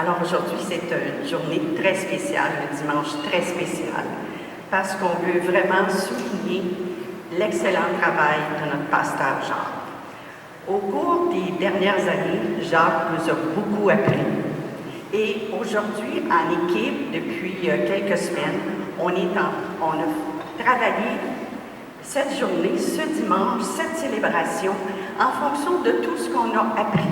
Alors aujourd'hui, c'est une journée très spéciale, un dimanche très spécial, parce qu'on veut vraiment souligner l'excellent travail de notre pasteur Jacques. Au cours des dernières années, Jacques nous a beaucoup appris. Et aujourd'hui, en équipe, depuis quelques semaines, on a travaillé cette journée, ce dimanche, cette célébration, en fonction de tout ce qu'on a appris.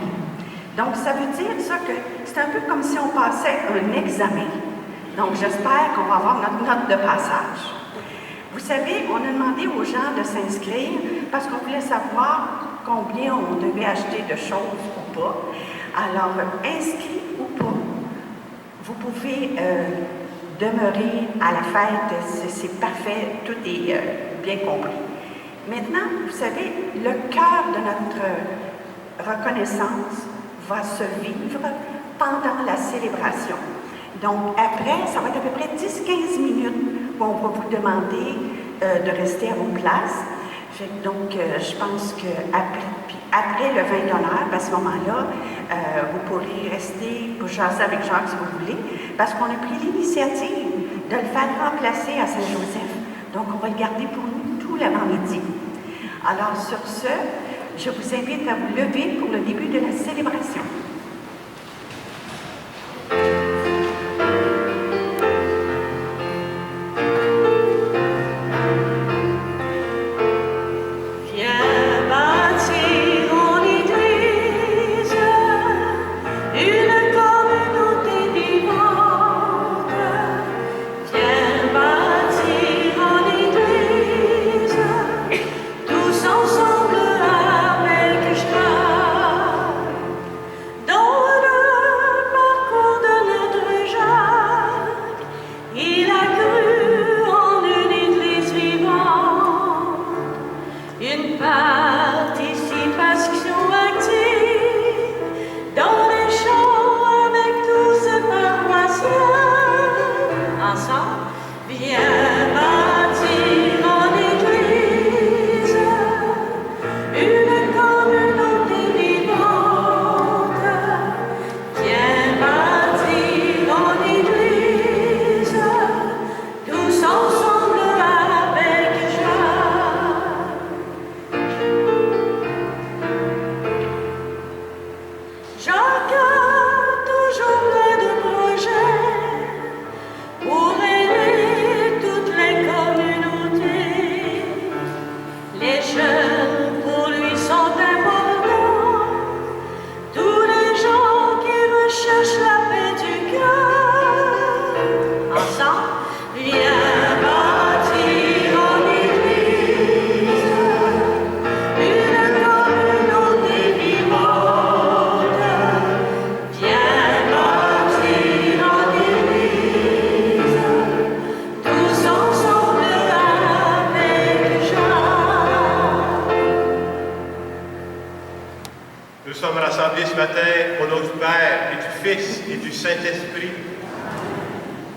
Donc, ça veut dire ça que c'est un peu comme si on passait un examen. Donc, j'espère qu'on va avoir notre note de passage. Vous savez, on a demandé aux gens de s'inscrire parce qu'on voulait savoir combien on devait acheter de choses ou pas. Alors, inscrit ou pas, vous pouvez demeurer à la fête, c'est parfait, tout est bien compris. Maintenant, vous savez, le cœur de notre reconnaissance va se vivre pendant la célébration. Donc, après, ça va être à peu près 10-15 minutes où on va vous demander de rester à vos places. Donc, je pense qu'après le vin d'honneur, à ce moment-là, vous pourrez rester pour jaser avec Jacques si vous voulez, parce qu'on a pris l'initiative de le faire remplacer à Saint-Joseph. Donc, on va le garder pour nous tout l'avant-midi. Alors, sur ce, je vous invite à vous lever pour le début de la célébration.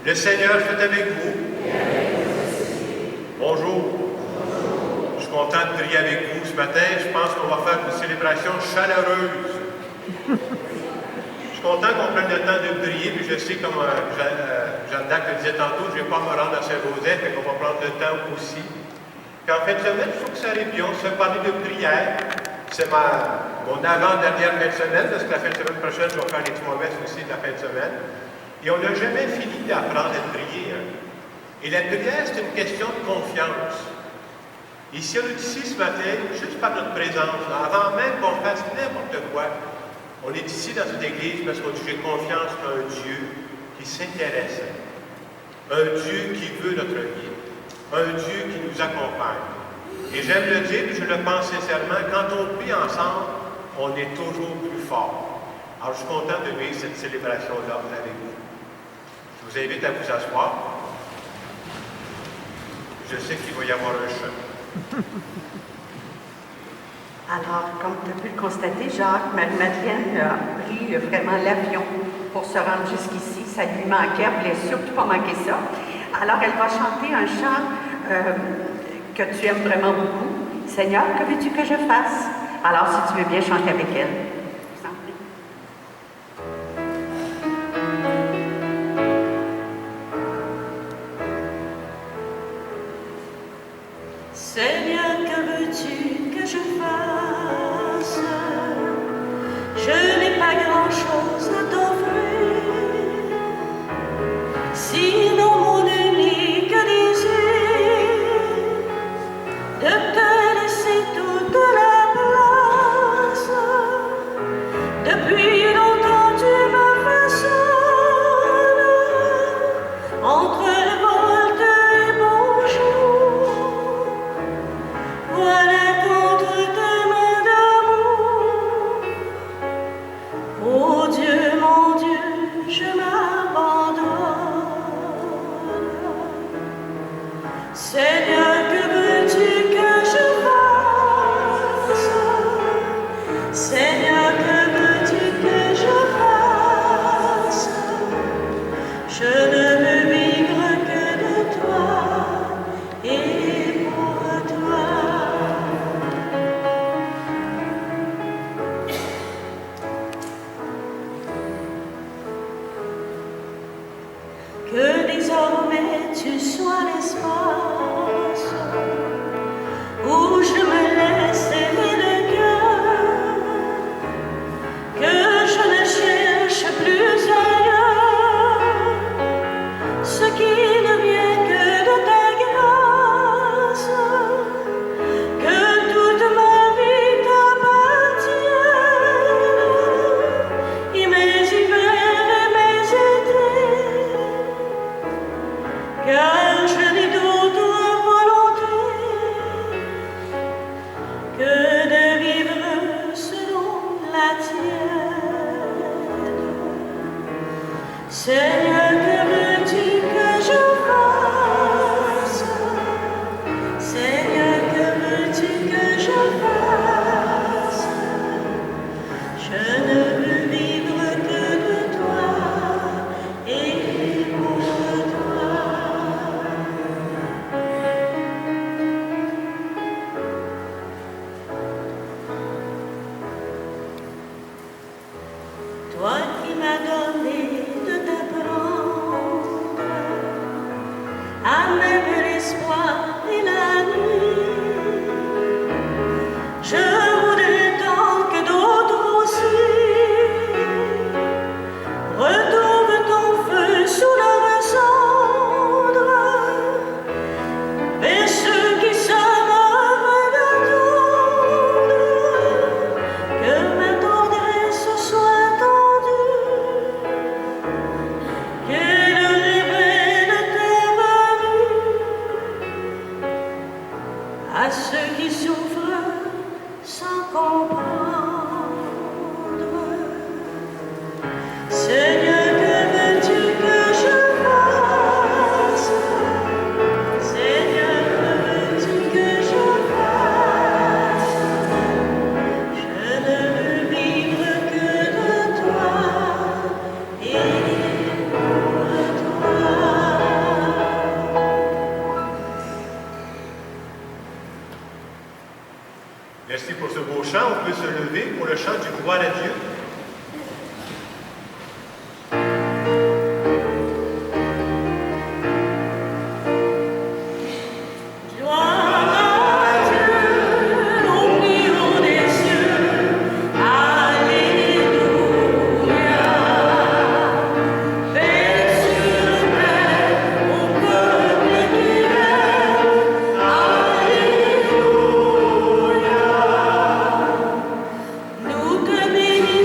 Le Seigneur soit avec vous. Bonjour. Je suis content de prier avec vous ce matin. Je pense qu'on va faire une célébration chaleureuse. Je suis content qu'on prenne le temps de prier, puis je sais, comme Jeanne-Dac le disait tantôt, je ne vais pas me rendre à Saint-Joseph, et qu'on va prendre le temps aussi. Puis en fin de semaine, je trouve que ça arrive bien. On se fait parler de prière. C'est mon avant-dernière fin de semaine, parce que la fin de semaine prochaine, je vais faire les 3 messes aussi de la fin de semaine. Et on n'a jamais fini d'apprendre à prier. Et la prière, c'est une question de confiance. Et si on est ici ce matin, juste par notre présence, avant même qu'on fasse n'importe quoi, on est ici dans cette église parce qu'on dit j'ai confiance en un Dieu qui s'intéresse, un Dieu qui veut notre vie, un Dieu qui nous accompagne. Et j'aime le dire, je le pense sincèrement, quand on prie ensemble, on est toujours plus fort. Alors je suis content de vivre cette célébration-là avec vous. Je vous invite à vous asseoir. Je sais qu'il va y avoir un chant. Alors, comme tu as pu le constater, Jacques, Marie-Madeleine a pris vraiment l'avion pour se rendre jusqu'ici. Ça lui manquait, elle ne voulait surtout pas manquer ça. Alors, elle va chanter un chant que tu aimes vraiment beaucoup. Seigneur, que veux-tu que je fasse? Alors, si tu veux bien chanter avec elle. veux-tu que je fasse? Je n'ai pas grand-chose à t'offrir, sinon mon unique désir de te laisser toute la place. Depuis longtemps tu me façonnes entre révolte et bonjour. Voilà contre tes mains d'amour. Oh Dieu, mon Dieu, je m'abandonne. Seigneur, que veux-tu que je fasse? Seigneur, que veux-tu que je fasse? Je ne veux vivre que de toi et pour toi. Que désormais tu sois l'espace où je me laisse aimer le cœur, que je ne cherche plus ailleurs ce qui ne vient que de ta grâce, que toute ma vie t'appartienne, et mes hivers et mes étés, car je n'ai d'autre volonté que de vivre selon la tienne. Seigneur, que veux-tu que je fasse? Seigneur, que veux-tu que je fasse? Je ne veux vivre que de toi et pour toi. Toi qui m'as donné de t'apprendre à même l'espoir et la nuit, je voudrais tant que d'autres aussi retrouvent ton feu sous leur cendre, vers ceux qui sont morts d'attendre, que ma tendresse soit tendue, qu'elle révèle ta venue à ceux qui souffrent sans comprendre. Seigneur, que veux-tu que je fasse? Seigneur, que veux-tu que je fasse? Je ne veux vivre que de toi et pour toi. Merci pour ce beau chant. On peut se lever pour le chant du Gloire à Dieu. Gloire à Dieu au plus haut des cieux. Alléluia. Paix sur terre au peuple qui l'aime. Alléluia. Nous te bénissons.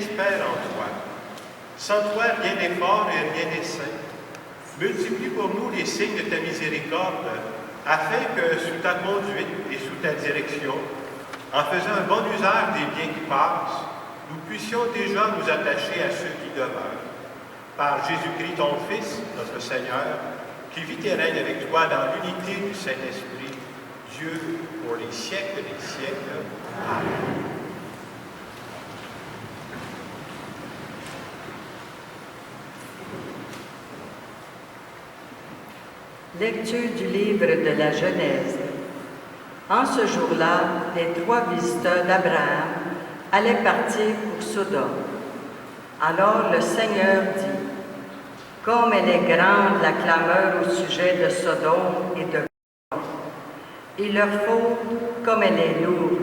espère en toi. Sans toi, rien n'est fort et rien n'est sain. Multiplie pour nous les signes de ta miséricorde, afin que, sous ta conduite et sous ta direction, en faisant un bon usage des biens qui passent, nous puissions déjà nous attacher à ceux qui demeurent. Par Jésus-Christ, ton Fils, notre Seigneur, qui vit et règne avec toi dans l'unité du Saint-Esprit, Dieu pour les siècles des siècles. Amen. Lecture du livre de la Genèse. En ce jour-là, les 3 visiteurs d'Abraham allaient partir pour Sodome. Alors le Seigneur dit, « Comme elle est grande la clameur au sujet de Sodome et de Gomorrhe, et leur faute comme elle est lourde.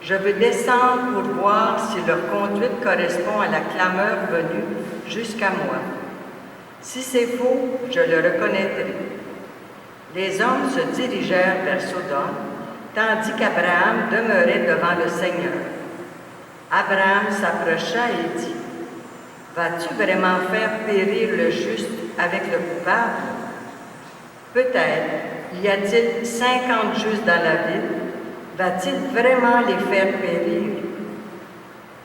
Je veux descendre pour voir si leur conduite correspond à la clameur venue jusqu'à moi. Si c'est faux, je le reconnaîtrai. » Les hommes se dirigèrent vers Sodome, tandis qu'Abraham demeurait devant le Seigneur. Abraham s'approcha et dit, « Vas-tu vraiment faire périr le juste avec le coupable? Peut-être y a-t-il 50 justes dans la ville, va-t-il vraiment les faire périr?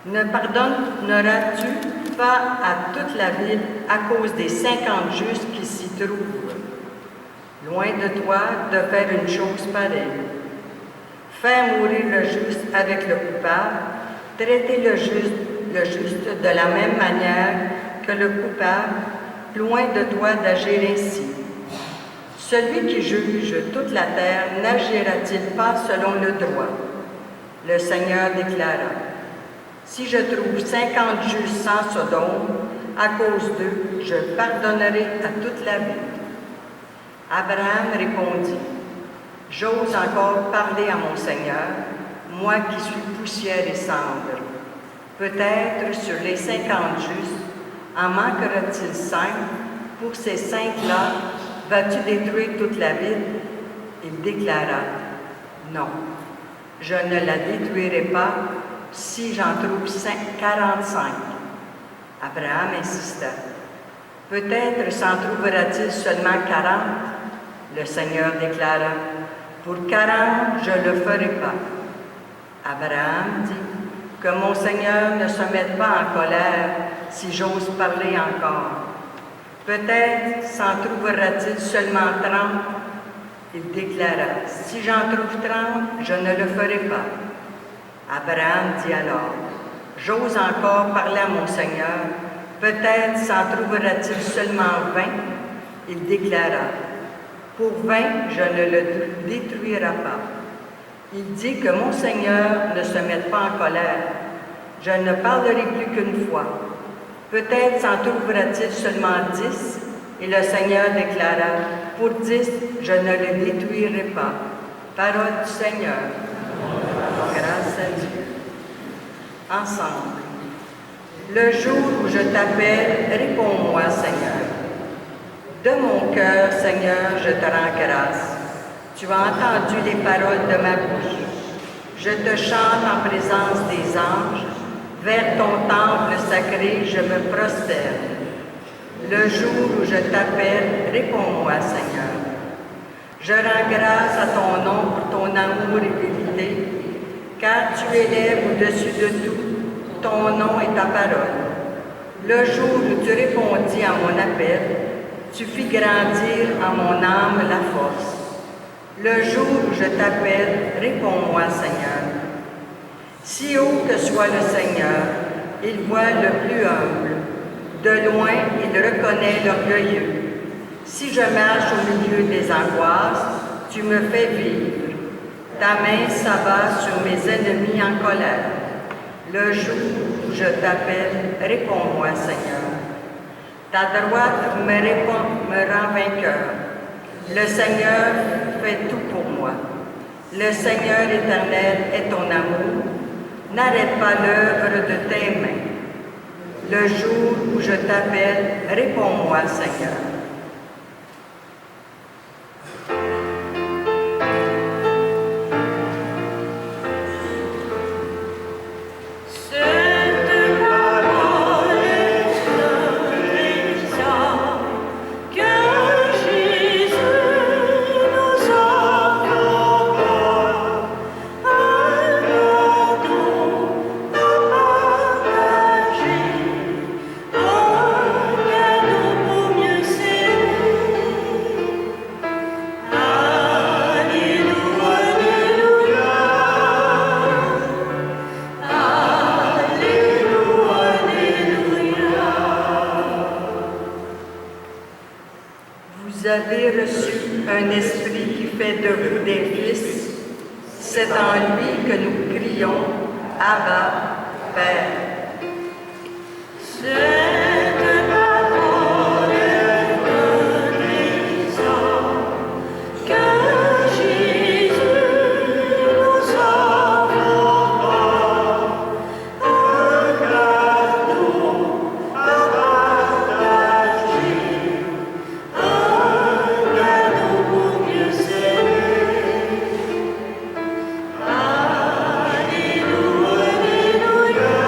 Ne pardonneras-tu pas à toute la ville à cause des 50 justes qui s'y trouvent? Loin de toi de faire une chose pareille. Faire mourir le juste avec le coupable, traiter le juste de la même manière que le coupable, loin de toi d'agir ainsi. Celui qui juge toute la terre n'agira-t-il pas selon le droit? » Le Seigneur déclara, « Si je trouve 50 justes sans Sodome, à cause d'eux, je pardonnerai à toute la ville. » Abraham répondit, « J'ose encore parler à mon Seigneur, moi qui suis poussière et cendre. Peut-être sur les 50 justes, en manquera-t-il 5? Pour ces 5-là, vas-tu détruire toute la ville? » Il déclara, « Non, je ne la détruirai pas si j'en trouve 45. » Abraham insista, « Peut-être s'en trouvera-t-il seulement 40? » Le Seigneur déclara, « Pour 40, je ne le ferai pas. » Abraham dit, « Que mon Seigneur ne se mette pas en colère si j'ose parler encore. Peut-être s'en trouvera-t-il seulement 30? » Il déclara, « Si j'en trouve 30, je ne le ferai pas. » Abraham dit alors, « J'ose encore parler à mon Seigneur, peut-être s'en trouvera-t-il seulement 20? » Il déclara, « Pour 20, je ne le détruirai pas. » Il dit que mon Seigneur ne se mette pas en colère. Je ne parlerai plus qu'une fois. Peut-être s'en trouvera-t-il seulement 10? Et le Seigneur déclara, « Pour 10, je ne le détruirai pas. » Parole du Seigneur. Grâce à Dieu. Ensemble. Le jour où je t'appelle, réponds-moi, Seigneur. De mon cœur, Seigneur, je te rends grâce. Tu as entendu les paroles de ma bouche. Je te chante en présence des anges. Vers ton temple sacré, je me prosterne. Le jour où je t'appelle, réponds-moi, Seigneur. Je rends grâce à ton nom pour ton amour et vérité, car tu élèves au-dessus de tout. Ton nom est ta parole. Le jour où tu répondis à mon appel, tu fis grandir en mon âme la force. Le jour où je t'appelle, réponds-moi, Seigneur. Si haut que soit le Seigneur, il voit le plus humble. De loin, il reconnaît l'orgueilleux. Si je marche au milieu des angoisses, tu me fais vivre. Ta main s'abat sur mes ennemis en colère. Le jour où je t'appelle, réponds-moi, Seigneur. Ta droite me rend vainqueur. Le Seigneur fait tout pour moi. Le Seigneur éternel est ton amour. N'arrête pas l'œuvre de tes mains. Le jour où je t'appelle, réponds-moi, Seigneur. Cette parole avez reçu un esprit qui fait de vous des fils. C'est en lui que nous crions, Abba, Père. Cette parole est renaissante, que Jésus nous offre encore, un cadeau à partager, un cadeau pour mieux s'aimer. Alléluia, Alléluia.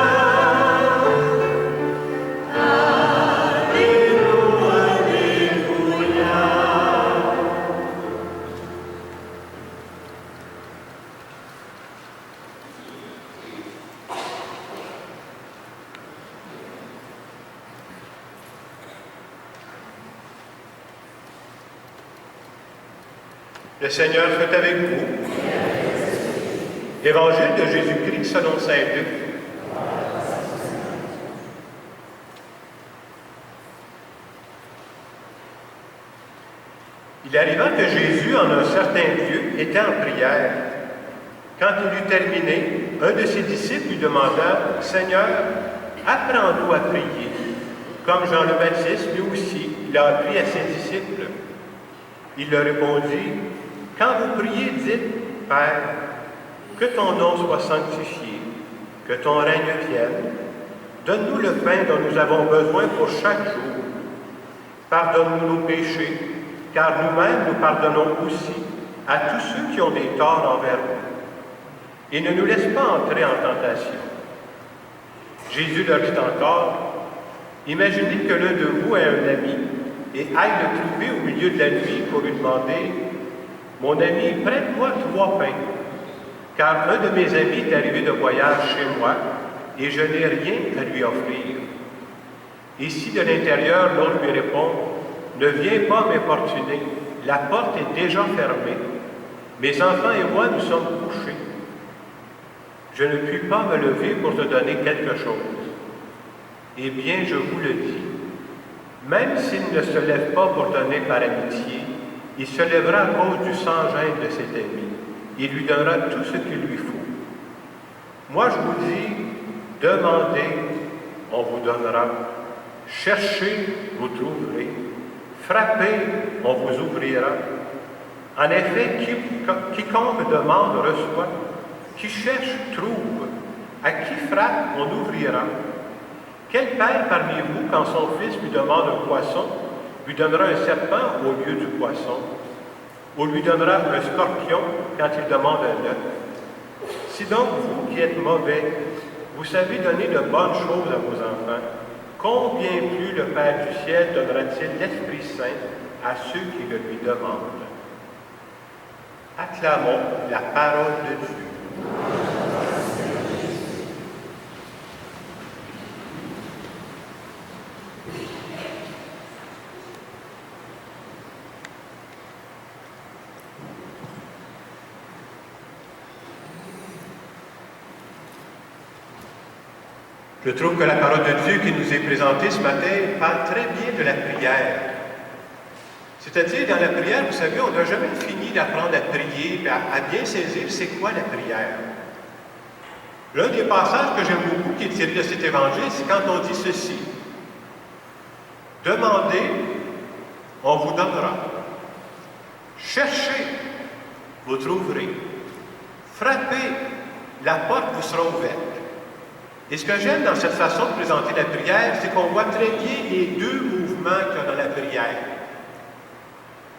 Le Seigneur soit avec vous. Évangile de Jésus-Christ selon saint Luc. Il arriva que Jésus, en un certain lieu, était en prière. Quand il eut terminé, un de ses disciples lui demanda, « Seigneur, apprends-nous à prier, comme Jean le Baptiste, lui aussi, il a appris à ses disciples. » Il leur répondit, « Quand vous priez, dites, Père, que ton nom soit sanctifié, que ton règne vienne. Donne-nous le pain dont nous avons besoin pour chaque jour. Pardonne-nous nos péchés, car nous-mêmes nous pardonnons aussi à tous ceux qui ont des torts envers nous. Et ne nous laisse pas entrer en tentation. » Jésus leur dit encore, « Imaginez que l'un de vous ait un ami et aille le trouver au milieu de la nuit pour lui demander, « Mon ami, prête-moi 3 pains, car un de mes amis est arrivé de voyage chez moi et je n'ai rien à lui offrir. » Et si de l'intérieur l'autre lui répond, « Ne viens pas m'importuner, la porte est déjà fermée, mes enfants et moi nous sommes couchés. Je ne puis pas me lever pour te donner quelque chose. » Eh bien, je vous le dis, même s'il ne se lève pas pour donner par amitié, il se lèvera à cause du sans-gêne de cet ami. Il lui donnera tout ce qu'il lui faut. Moi, je vous dis, demandez, on vous donnera. Cherchez, vous trouverez. Frappez, on vous ouvrira. En effet, quiconque demande reçoit. Qui cherche, trouve. À qui frappe, on ouvrira. Quel père parmi vous, quand son fils lui demande un poisson, lui donnera un serpent au lieu du poisson, ou lui donnera un scorpion quand il demande un œuf? Si donc vous, qui êtes mauvais, vous savez donner de bonnes choses à vos enfants, combien plus le Père du ciel donnera-t-il l'Esprit Saint à ceux qui le lui demandent? Acclamons la parole de Dieu. Je trouve que la parole de Dieu qui nous est présentée ce matin parle très bien de la prière. C'est-à-dire, dans la prière, vous savez, on n'a jamais fini d'apprendre à prier, à bien saisir c'est quoi la prière. L'un des passages que j'aime beaucoup qui est tiré de cet évangile, c'est quand on dit ceci. Demandez, on vous donnera. Cherchez, vous trouverez. Frappez, la porte vous sera ouverte. Et ce que j'aime dans cette façon de présenter la prière, c'est qu'on voit très bien les deux mouvements qu'il y a dans la prière.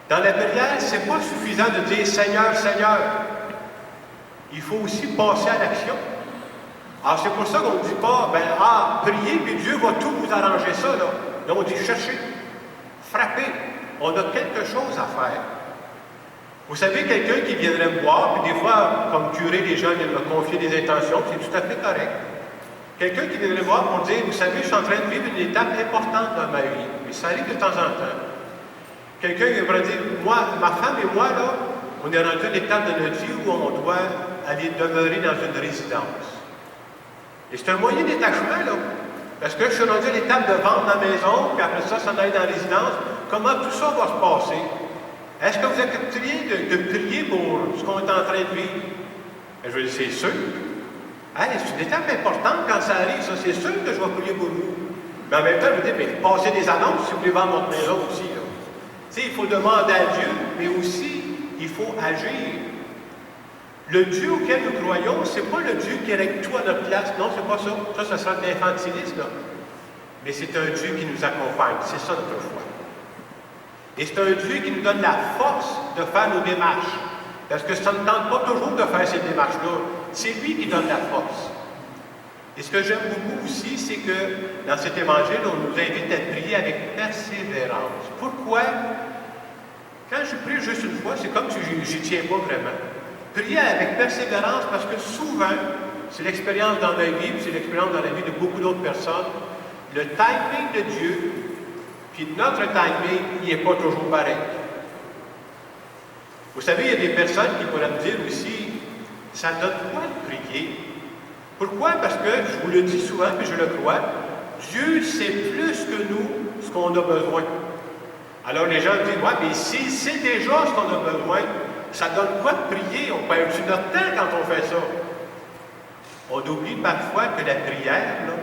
Dans la prière, ce n'est pas suffisant de dire « Seigneur, Seigneur ». Il faut aussi passer à l'action. Alors, c'est pour ça qu'on ne dit pas « priez, puis Dieu va tout vous arranger ça. » là. Non, on dit « cherchez, frappez, on a quelque chose à faire ». Vous savez, quelqu'un qui viendrait me voir, puis des fois, comme curé, les gens viennent me confier des intentions, c'est tout à fait correct. Quelqu'un qui viendrait me voir pour dire, vous savez, je suis en train de vivre une étape importante dans ma vie. Mais ça arrive de temps en temps. Quelqu'un qui viendrait dire, moi, ma femme et moi, là, on est rendu à l'étape de notre vie où on doit aller demeurer dans une résidence. Et c'est un moyen d'étachement, là. Parce que je suis rendu à l'étape de vendre ma maison, puis après ça, s'en aller dans la résidence. comment tout ça va se passer. Est-ce que vous accepteriez de prier pour ce qu'on est en train de vivre? Je vais dire, c'est sûr. Hey, c'est une étape importante quand ça arrive, ça, c'est sûr que je vais prier pour vous. Mais en même temps, je veux dire, mais passez des annonces si vous voulez vendre votre maison aussi. Là. Tu sais, il faut demander à Dieu, mais aussi, il faut agir. Le Dieu auquel nous croyons, ce n'est pas le Dieu qui règle tout à notre place. Non, c'est pas ça. Ça sera de l'infantilisme, là. Mais c'est un Dieu qui nous accompagne. C'est ça notre foi. Et c'est un Dieu qui nous donne la force de faire nos démarches. Parce que ça ne tente pas toujours de faire ces démarches-là. C'est lui qui donne la force. Et ce que j'aime beaucoup aussi, c'est que dans cet évangile, on nous invite à prier avec persévérance. Pourquoi? Quand je prie juste une fois, c'est comme si je n'y tiens pas vraiment. Prier avec persévérance parce que souvent, c'est l'expérience dans ma vie, c'est l'expérience dans la vie de beaucoup d'autres personnes, le timing de Dieu, puis notre timing, il n'est pas toujours pareil. Vous savez, il y a des personnes qui pourraient me dire aussi, ça donne quoi de prier? Pourquoi? Parce que, je vous le dis souvent, puis je le crois, Dieu sait plus que nous ce qu'on a besoin. Alors les gens disent, ouais, mais s'il sait déjà ce qu'on a besoin, ça donne quoi de prier? On perd-tu notre temps quand on fait ça? On oublie parfois que la prière, là,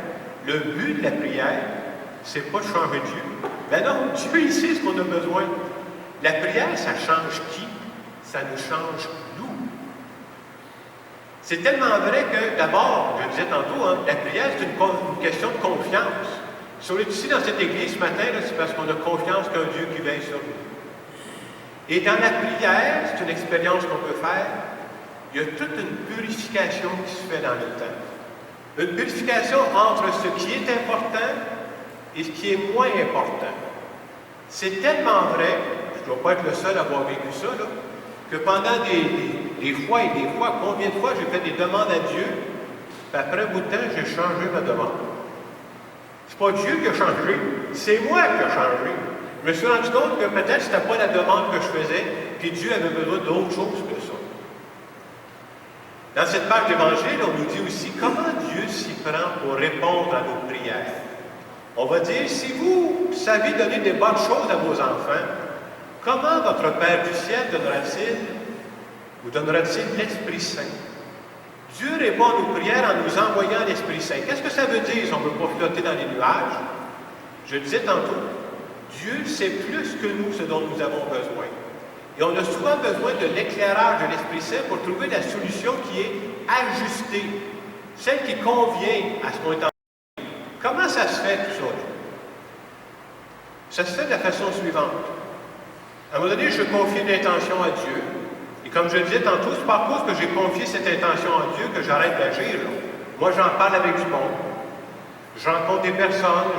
le but de la prière, c'est pas de changer Dieu. Ben non, Dieu, il sait ce qu'on a besoin. La prière, ça change qui? Ça nous change nous. C'est tellement vrai que, d'abord, je le disais tantôt, hein, la prière, c'est une question de confiance. Si on est ici dans cette église ce matin, c'est parce qu'on a confiance qu'un Dieu qui veille sur nous. Et dans la prière, c'est une expérience qu'on peut faire, il y a toute une purification qui se fait dans le temps. Une purification entre ce qui est important et ce qui est moins important. C'est tellement vrai, je ne dois pas être le seul à avoir vécu ça, là, que pendant des fois et des fois, combien de fois j'ai fait des demandes à Dieu, puis après un bout de temps, j'ai changé ma demande. C'est pas Dieu qui a changé, c'est moi qui a changé. Je me suis rendu compte que peut-être ce n'était pas la demande que je faisais, puis Dieu avait besoin d'autre chose que ça. Dans cette page d'Évangile, on nous dit aussi comment Dieu s'y prend pour répondre à nos prières. On va dire, si vous savez donner des bonnes choses à vos enfants, comment votre Père du ciel vous donnera-t-il l'Esprit Saint? Dieu répond à nos prières en nous envoyant l'Esprit Saint. Qu'est-ce que ça veut dire si on ne veut pas flotter dans les nuages? Je le disais tantôt, Dieu sait plus que nous ce dont nous avons besoin. Et on a souvent besoin de l'éclairage de l'Esprit Saint pour trouver la solution qui est ajustée, celle qui convient à ce qu'on est en train de vivre. Comment ça se fait tout ça? Ça se fait de la façon suivante. À un moment donné, je confie une intention à Dieu. Et comme je le disais tantôt, c'est pas à cause que j'ai confié cette intention à Dieu que j'arrête d'agir. Moi, j'en parle avec du monde. Je rencontre des personnes,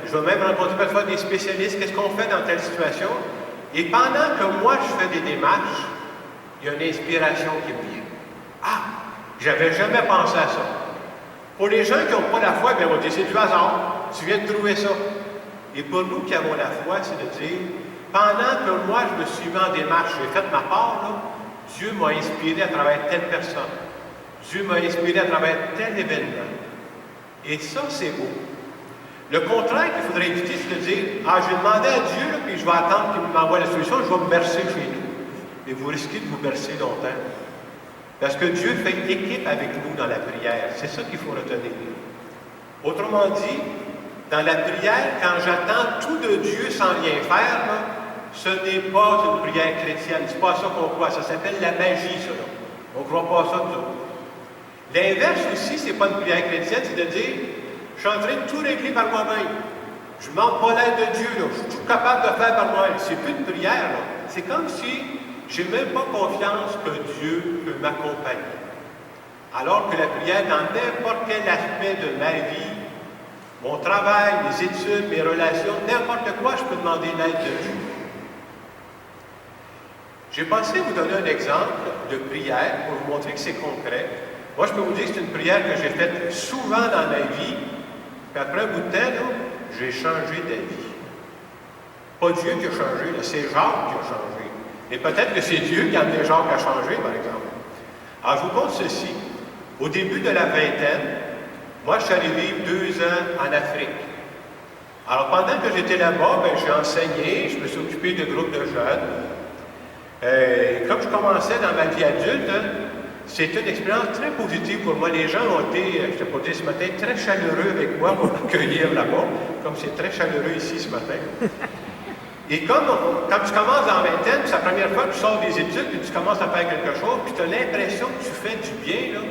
je vais même rencontrer parfois des spécialistes. Qu'est-ce qu'on fait dans telle situation? Et pendant que moi, je fais des démarches, il y a une inspiration qui me vient. Ah! J'avais jamais pensé à ça. Pour les gens qui n'ont pas la foi, bien, on dit, c'est du hasard. Tu viens de trouver ça. Et pour nous qui avons la foi, c'est de dire, pendant que moi, je me suis mis en démarche, j'ai fait ma part, là, Dieu m'a inspiré à travers telle personne. Dieu m'a inspiré à travers tel événement. Et ça, c'est beau. Le contraire qu'il faudrait éviter, c'est de dire, ah, j'ai demandé à Dieu, là, puis je vais attendre qu'il m'envoie la solution, je vais me bercer chez nous. Mais vous risquez de vous bercer longtemps. Parce que Dieu fait équipe avec nous dans la prière. C'est ça qu'il faut retenir. Autrement dit, dans la prière, quand j'attends tout de Dieu sans rien faire, là, ce n'est pas une prière chrétienne. C'est pas ça qu'on croit. Ça s'appelle la magie, ça. Là. On ne croit pas ça, nous autres. L'inverse aussi, c'est pas une prière chrétienne, c'est de dire, je suis en train de tout régler par moi-même. Je ne demande pas l'aide de Dieu, là. Je suis tout capable de faire par moi-même. C'est plus une prière, là. C'est comme si je n'ai même pas confiance que Dieu peut m'accompagner. Alors que la prière, dans n'importe quel aspect de ma vie, mon travail, mes études, mes relations, n'importe quoi, je peux demander l'aide de Dieu. J'ai pensé vous donner un exemple de prière pour vous montrer que c'est concret. Moi, je peux vous dire que c'est une prière que j'ai faite souvent dans ma vie, puis après un bout de temps, j'ai changé d'avis. Pas Dieu qui a changé, c'est Jacques qui a changé. Et peut-être que c'est Dieu qui a amené Jacques à changer, par exemple. Alors, je vous compte ceci. Au début de la vingtaine, moi, je suis allé vivre 2 ans en Afrique. Alors, pendant que j'étais là-bas, j'ai enseigné, je me suis occupé de groupes de jeunes. Et comme je commençais dans ma vie adulte, c'était une expérience très positive pour moi. Les gens ont été, je te peux dire ce matin, très chaleureux avec moi pour m'accueillir là-bas, comme c'est très chaleureux ici ce matin. Et quand tu commences dans la vingtaine, c'est la première fois que tu sors des études, puis tu commences à faire quelque chose, puis tu as l'impression que tu fais du bien, là.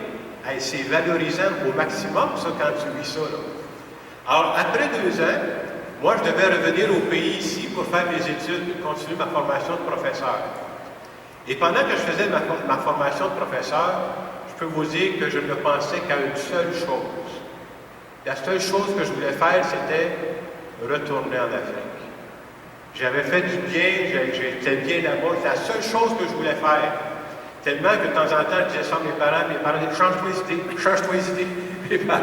Hey, c'est valorisant au maximum, ça, quand tu vis ça, là. Alors, après 2 ans, moi, je devais revenir au pays ici pour faire mes études, continuer ma formation de professeur. Et pendant que je faisais ma formation de professeur, je peux vous dire que je ne pensais qu'à une seule chose. La seule chose que je voulais faire, c'était retourner en Afrique. J'avais fait du bien, j'étais bien là-bas. C'est la seule chose que je voulais faire. Tellement que de temps en temps, je disais ça à mes parents disaient, change-toi les idées. Mes parents,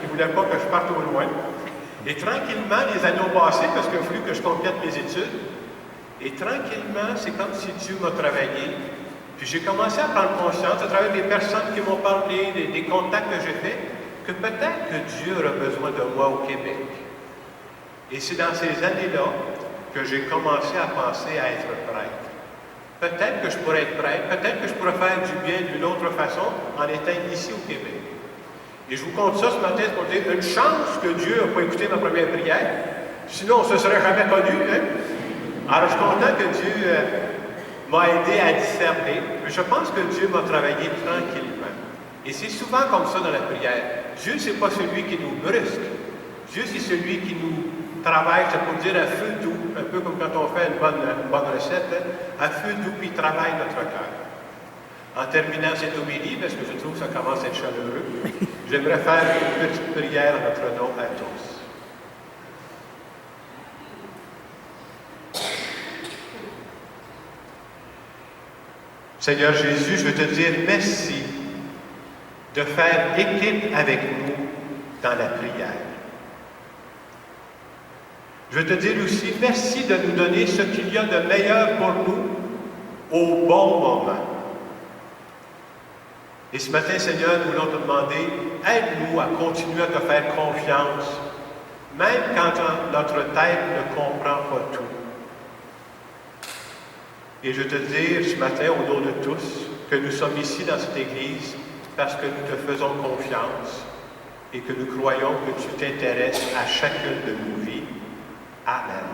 ils ne voulaient pas que je parte au loin. Et tranquillement, les années ont passé, parce qu'il a fallu que je complète mes études. Et tranquillement, c'est comme si Dieu m'a travaillé. Puis j'ai commencé à prendre conscience, à travers des personnes qui m'ont parlé, des contacts que j'ai faits, que peut-être que Dieu aura besoin de moi au Québec. Et c'est dans ces années-là que j'ai commencé à penser à être prêtre. Peut-être que je pourrais être prêtre, peut-être que je pourrais faire du bien d'une autre façon en étant ici au Québec. Et je vous compte ça ce matin pour dire une chance que Dieu n'a pas écouté ma première prière, sinon on ne se serait jamais connu. Hein? Alors je suis content que Dieu m'a aidé à discerner, mais je pense que Dieu m'a travaillé tranquillement. Et c'est souvent comme ça dans la prière. Dieu, ce n'est pas celui qui nous brusque. Dieu, c'est celui qui nous travaille, c'est pour dire à feu doux, un peu comme quand on fait une bonne recette, à feu doux, puis il travaille notre cœur. En terminant cette homélie, parce que je trouve que ça commence à être chaleureux, j'aimerais faire une petite prière en notre nom à tous. Seigneur Jésus, je veux te dire merci de faire équipe avec nous dans la prière. Je veux te dire aussi merci de nous donner ce qu'il y a de meilleur pour nous au bon moment. Et ce matin, Seigneur, nous voulons te demander, aide-nous à continuer à te faire confiance, même quand notre tête ne comprend pas tout. Et je veux te dire ce matin, au nom de tous, que nous sommes ici dans cette Église parce que nous te faisons confiance et que nous croyons que tu t'intéresses à chacune de nos vies. Amen.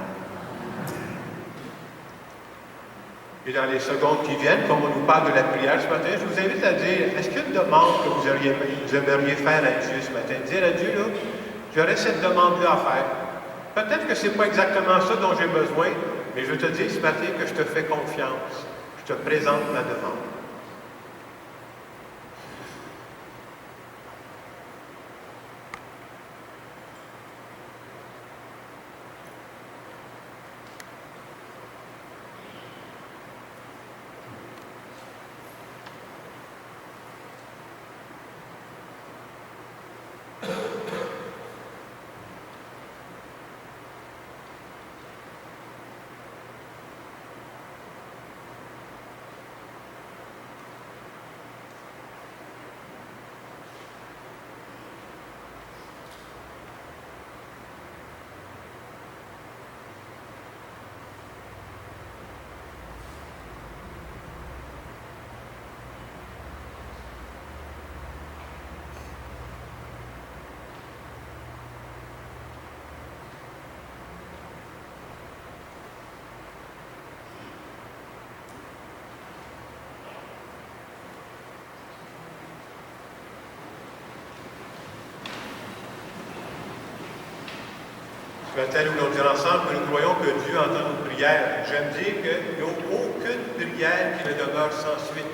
Et dans les secondes qui viennent, comme on nous parle de la prière ce matin, je vous invite à dire, est-ce qu'il y a une demande que vous aimeriez faire à Dieu ce matin? Dire à Dieu, là, j'aurais cette demande-là à faire. Peut-être que ce n'est pas exactement ça dont j'ai besoin, mais je veux te dire ce matin que je te fais confiance. Je te présente ma demande. Ce matin, nous allons dire ensemble que nous croyons que Dieu entend nos prières. J'aime dire qu'il n'y a aucune prière qui ne demeure sans suite.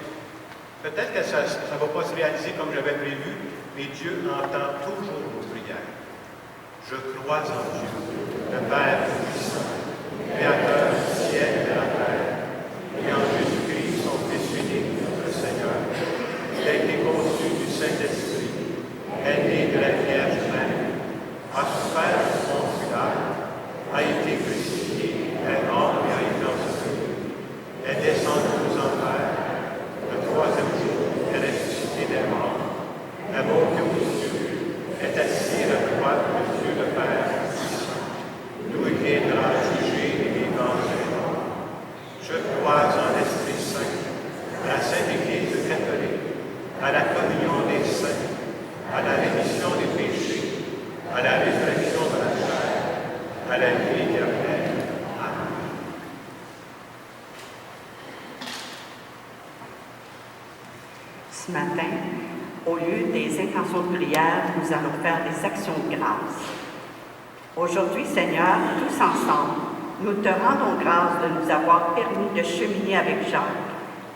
Peut-être que ça ne va pas se réaliser comme j'avais prévu, mais Dieu entend toujours nos prières. Je crois en Dieu, le Père puissant, Créateur du ciel et de la terre, et en Jésus-Christ, son Fils unique, notre Seigneur, qui a été conçu du Saint-Esprit, est né de la Vierge Mère, a souffert de son Pilate, a été crucifié, est mort et a été enseveli, est descendu aux enfers, le troisième jour est ressuscité des morts, est monté aux cieux, est assis à la droite de Dieu le Père puissant, à la vie éternelle. Ce matin, au lieu des intentions de prière, nous allons faire des actions de grâce. Aujourd'hui, Seigneur, tous ensemble, nous te rendons grâce de nous avoir permis de cheminer avec Jacques,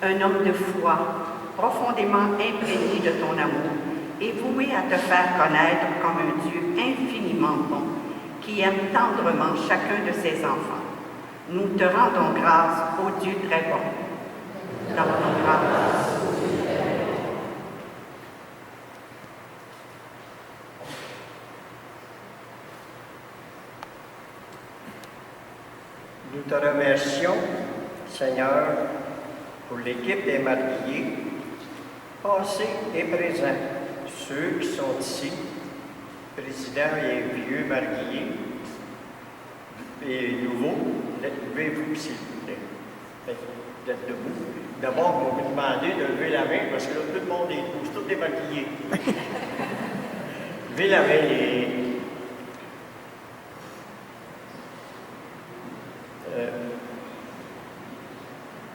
un homme de foi, profondément imprégné de ton amour et voué à te faire connaître comme un Dieu infiniment bon, qui aime tendrement chacun de ses enfants. Nous te rendons grâce au Dieu très bon. Nous te rendons grâce. Nous te remercions, Seigneur, pour l'équipe des mariés, passés et présents, ceux qui sont ici, présidents et vieux mariés, et nouveaux, levez-vous s'il vous plaît. Vous êtes debout. D'abord, on va vous demander de lever la main, parce que là, tout le monde est debout, c'est tous des mariés. Levez la main,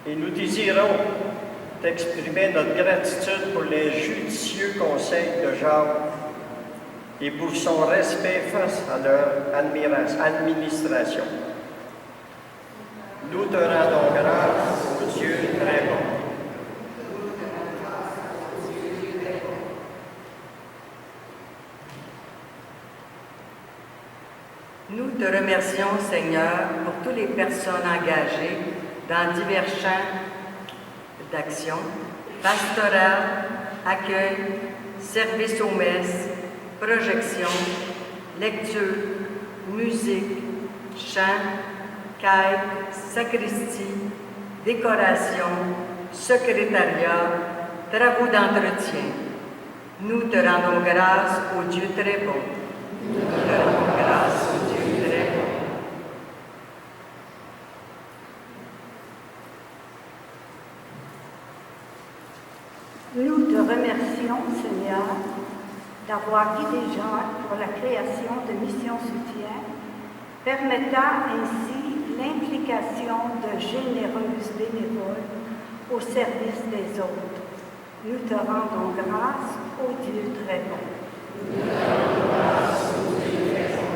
et nous désirons t'exprimer notre gratitude pour les judicieux conseils de Jacques et pour son respect face à leur administration. Nous te rendons grâce au Dieu très bon. Nous te remercions, Seigneur, pour toutes les personnes engagées dans divers champs d'action, pastoral, accueil, service aux messes, projection, lecture, musique, chant, quête, sacristie, décoration, secrétariat, travaux d'entretien. Nous te rendons grâce au Dieu très bon. Nous te rendons grâce au Dieu très bon. Nous te remercions, Seigneur, d'avoir guidé Jacques pour la création de Mission Soutien, permettant ainsi l'implication de généreuses bénévoles au service des autres. Nous te rendons grâce au Dieu très bon. Nous te rendons grâce au Dieu très bon.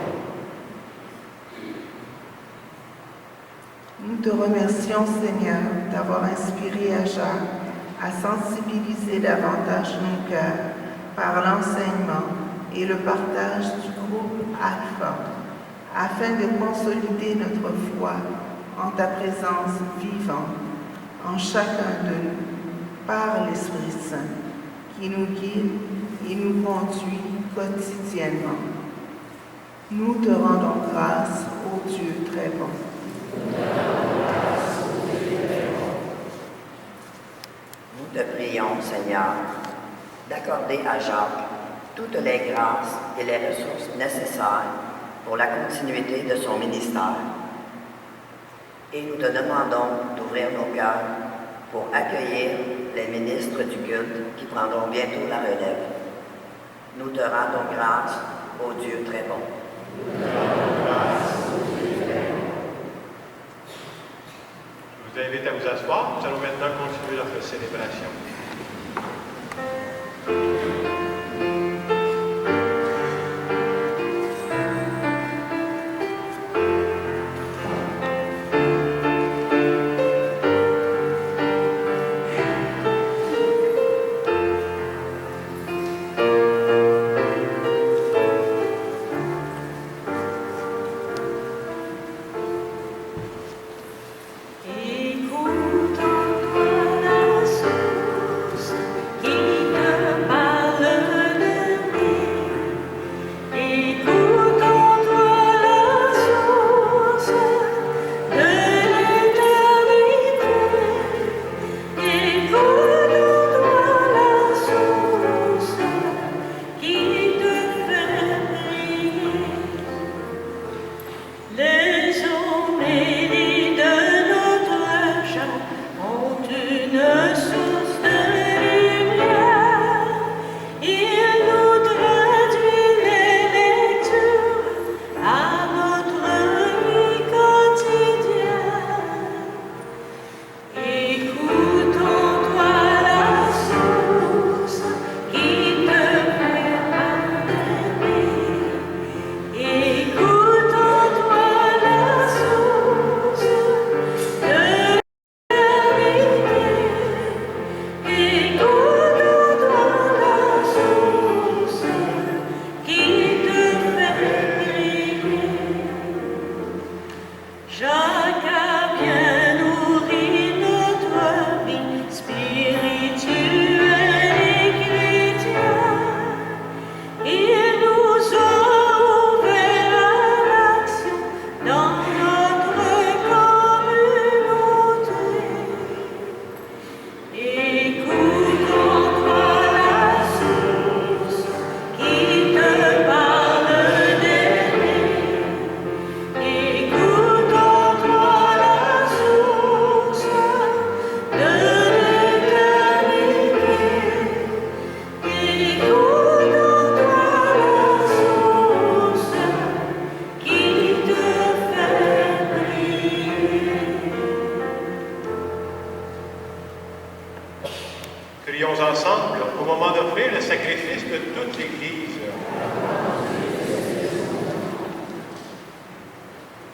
Nous te remercions, Seigneur, d'avoir inspiré à Jacques à sensibiliser davantage nos cœurs par l'enseignement et le partage du groupe Alpha, afin de consolider notre foi en ta présence vivante en chacun de nous, par l'Esprit Saint, qui nous guide et nous conduit quotidiennement. Nous te rendons grâce, ô Dieu très bon. Nous te prions, Seigneur, d'accorder à Jacques toutes les grâces et les ressources nécessaires pour la continuité de son ministère. Et nous te demandons d'ouvrir nos cœurs pour accueillir les ministres du culte qui prendront bientôt la relève. Nous te rendons grâce, ô Dieu très bon. Je vous invite à vous asseoir. Nous allons maintenant continuer notre célébration. Écoute-toi la source qui te parle.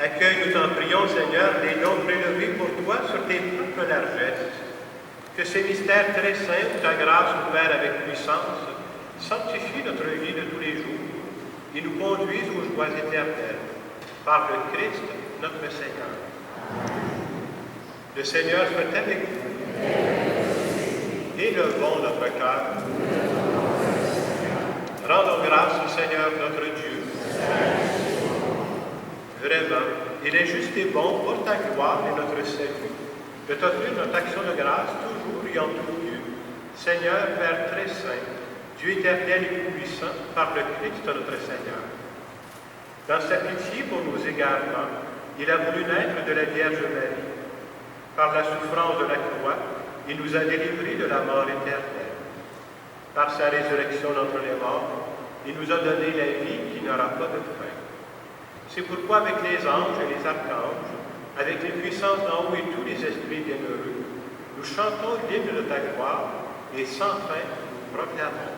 Accueille, nous t'en prions, Seigneur, les dons prélevés pour toi sur tes propres largesses. Que ces mystères très saints, où ta grâce nous perd avec puissance, sanctifient notre vie de tous les jours et nous conduisent aux joies éternelles. Par le Christ, notre Seigneur. Le Seigneur soit avec vous. Élevons notre cœur. Rendons grâce au Seigneur notre Dieu. Vraiment, il est juste et bon pour ta gloire et notre salut, de t'offrir notre action de grâce toujours et en tout lieu. Seigneur, Père très saint, Dieu éternel et tout-puissant, par le Christ notre Seigneur. Dans sa pitié pour nos égarements, il a voulu naître de la Vierge Marie. Par la souffrance de la croix, il nous a délivrés de la mort éternelle. Par sa résurrection d'entre les morts, il nous a donné la vie qui n'aura pas de fin. C'est pourquoi avec les anges et les archanges, avec les puissances d'en haut et tous les esprits bienheureux, nous chantons l'hymne de ta gloire et sans fin nous proclamons.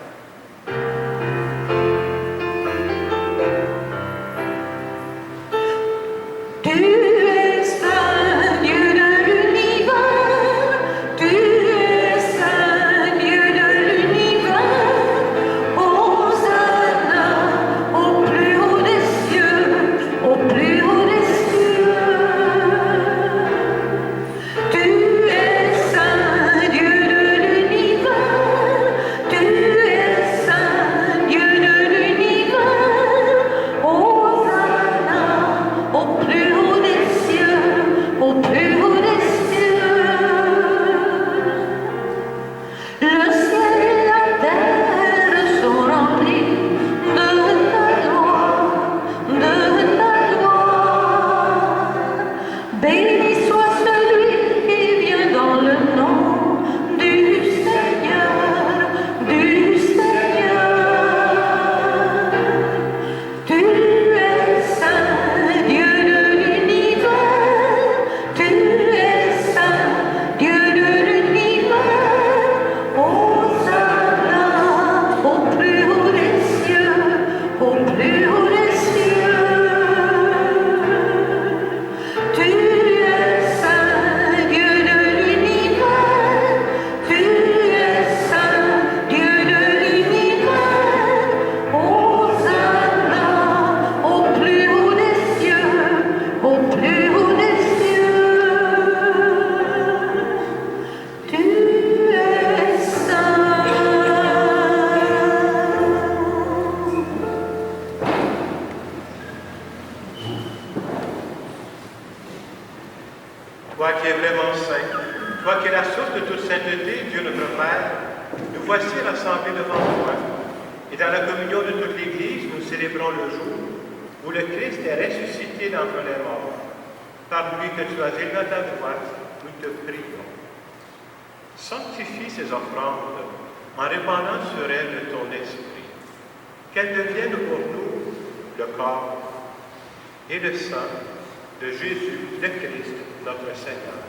Toi qui es vraiment saint, toi qui es la source de toute sainteté, Dieu notre Père, nous voici rassemblés devant toi. Et dans la communion de toute l'Église, nous célébrons le jour où le Christ est ressuscité d'entre les morts. Par lui que tu as élevé à ta droite, nous te prions. Sanctifie ces offrandes en répandant sur elles de ton esprit. Qu'elles deviennent pour nous le corps et le sang de Jésus, le Christ, notre Seigneur.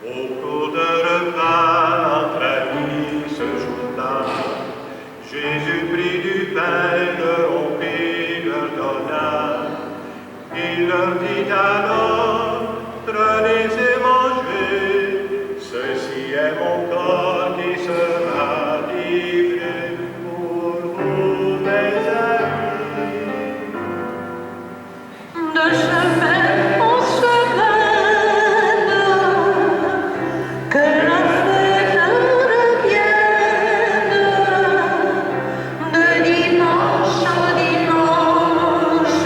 Au cours d'un repas entre amis ce jour-là, Jésus prit du pain, le rompit, leur donna. Il leur dit alors, prenez et mangez, ceci est mon corps qui sera livré pour vous, mes amis. De semaine en semaine, que la fête revienne, de dimanche en dimanche,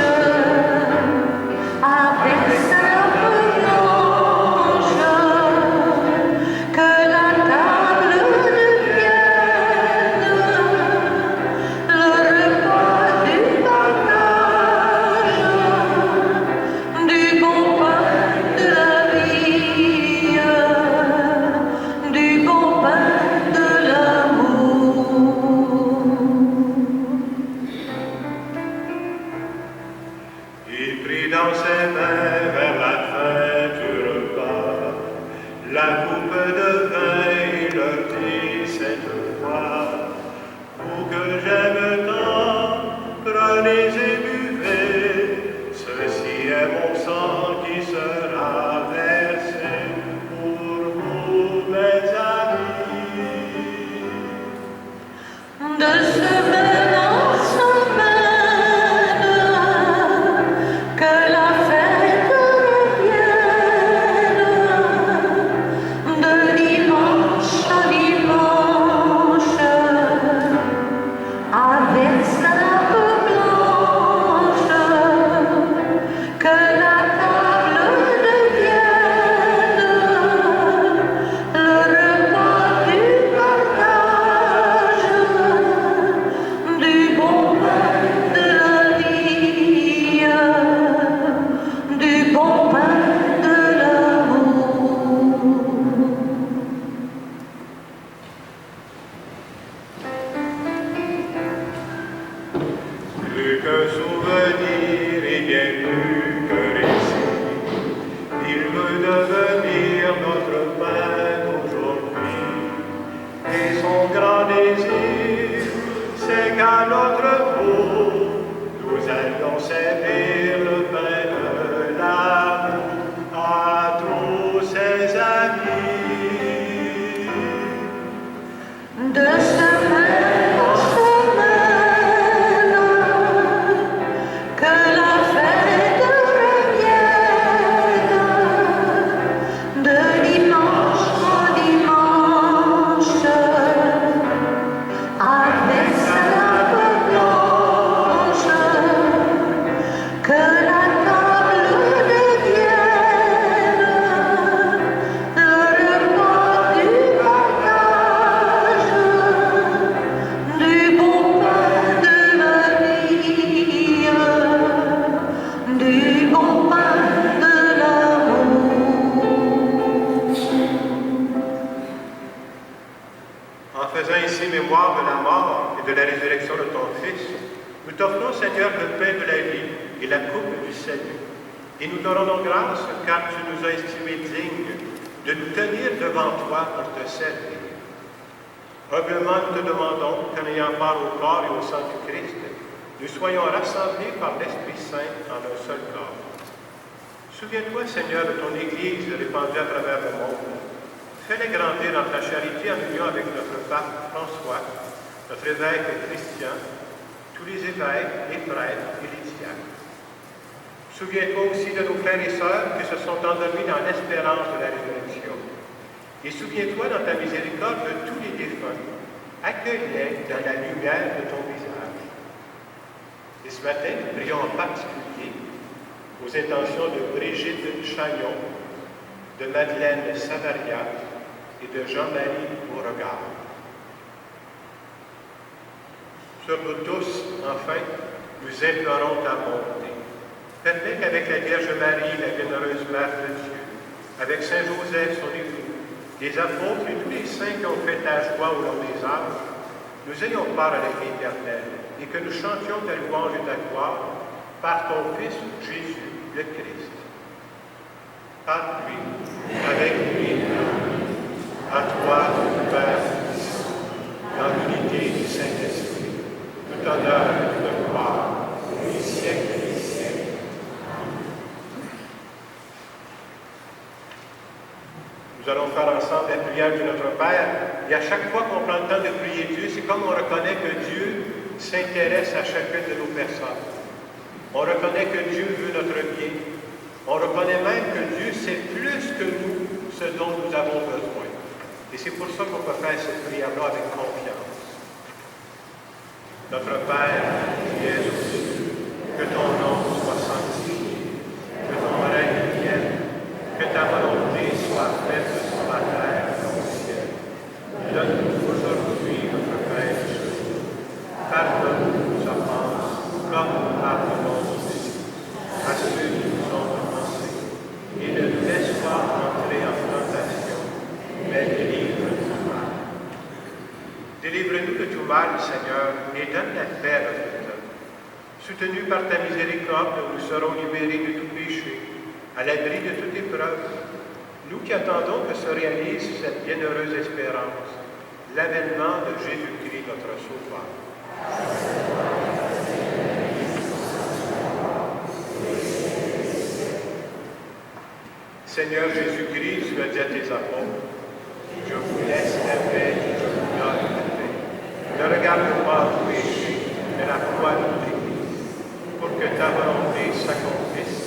avec Nous t'offrons, Seigneur, le pain de la vie et la coupe du salut. Et nous te rendons grâce car tu nous as estimés dignes de nous tenir devant toi pour te servir. Humblement, nous te demandons qu'en ayant part au corps et au sang du Christ, nous soyons rassemblés par l'Esprit Saint en un seul corps. Souviens-toi, Seigneur, de ton Église répandue à travers le monde. Fais-les grandir dans ta charité en union avec notre pape François, notre évêque Christian, tous les évêques, les prêtres et les diacres. Souviens-toi aussi de nos frères et sœurs qui se sont endormis dans l'espérance de la résurrection. Et souviens-toi dans ta miséricorde de tous les défunts. Accueille-les dans la lumière de ton visage. Et ce matin, nous prions en particulier aux intentions de Brigitte Chagnon, de Madeleine Savaria et de Jean-Marie Beauregard. Sur nous tous, enfin, nous implorons ta bonté. Permets qu'avec la Vierge Marie, la bienheureuse Mère de Dieu, avec Saint Joseph, son époux, les apôtres et tous les saints qui ont fait ta joie au long des âges, nous ayons part à la vie éternelle et que nous chantions ta louange et ta gloire par ton Fils Jésus le Christ. Par lui, avec lui, à toi, Père, dans l'unité du Saint-Esprit, tout honneur et toute gloire, au siècle des siècles. Nous allons faire ensemble la prière de notre Père, et à chaque fois qu'on prend le temps de prier Dieu, c'est comme on reconnaît que Dieu s'intéresse à chacune de nos personnes. On reconnaît que Dieu veut notre bien. On reconnaît même que Dieu sait plus que nous ce dont nous avons besoin. Et c'est pour ça qu'on peut faire cette prière-là avec confiance. Notre Père, qui es aux cieux, que ton nom soit sanctifié, que ton règne vienne, que ta volonté soit faite sur la terre comme au ciel. Donne-nous aujourd'hui notre pain de ce jour. Pardonne-nous nos offenses, comme nous pardonnons aussi à ceux qui nous ont offensés. Et ne nous laisse pas entrer en tentation, mais délivre-nous du mal. Délivre-nous de tout mal, Seigneur, et donne la paix à notre peuple. Soutenus par ta miséricorde, nous serons libérés de tout péché, à l'abri de toute épreuve. Nous qui attendons que se réalise cette bienheureuse espérance, l'avènement de Jésus-Christ, notre Sauveur. Seigneur Jésus-Christ, tu as dit à tes apôtres, je vous laisse la paix, je vous donne la paix. Ne regarde pas le péché, mais la foi de l'Église, pour que ta volonté s'accomplisse.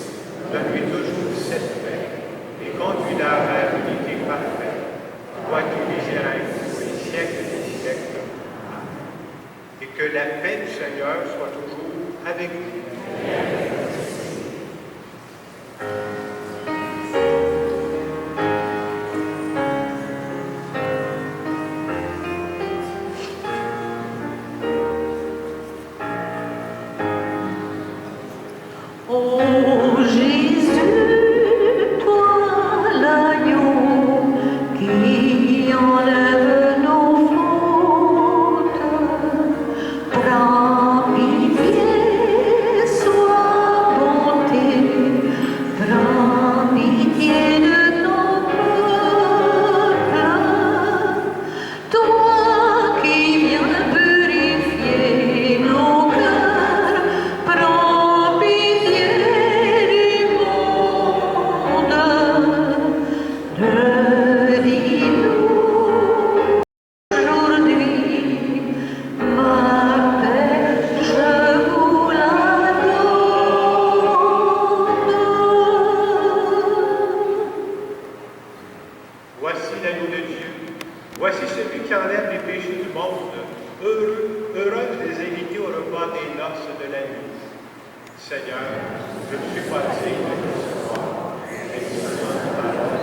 Donne-lui toujours cette paix et conduis-la vers l'unité parfaite, toi qui vis et règnes pour les siècles des siècles. Amen. Et que la paix du Seigneur soit toujours avec vous. Ô Jésus, toi l'agneau qui enlève nos fautes, prends pitié, sois bonté, prends pitié de ton peuple, toi qui viens purifier nos cœurs, prends pitié du monde, redis-nous aujourd'hui ma paix, je vous la donne. Voici l'agneau de Dieu. Voici celui qui enlève les péchés du monde. Heureuses les invités au repas des noces de la nuit. Seigneur, je ne suis pas digne de recevoir, mais tu me donnes ta parole.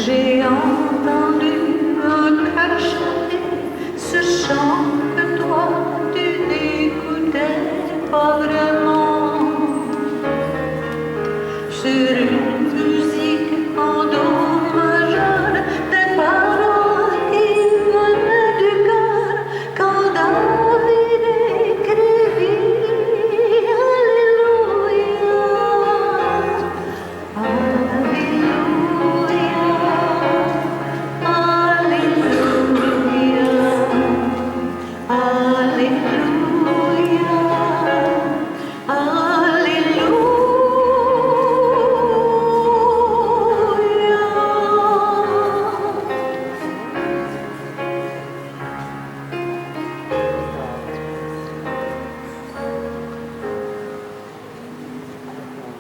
j'ai entendu un cœur chanter ce chant que toi tu n'écoutais pas vraiment. Sur une musique en do majeur, des paroles qui venaient du cœur quand David écrivit Alléluia. Alléluia,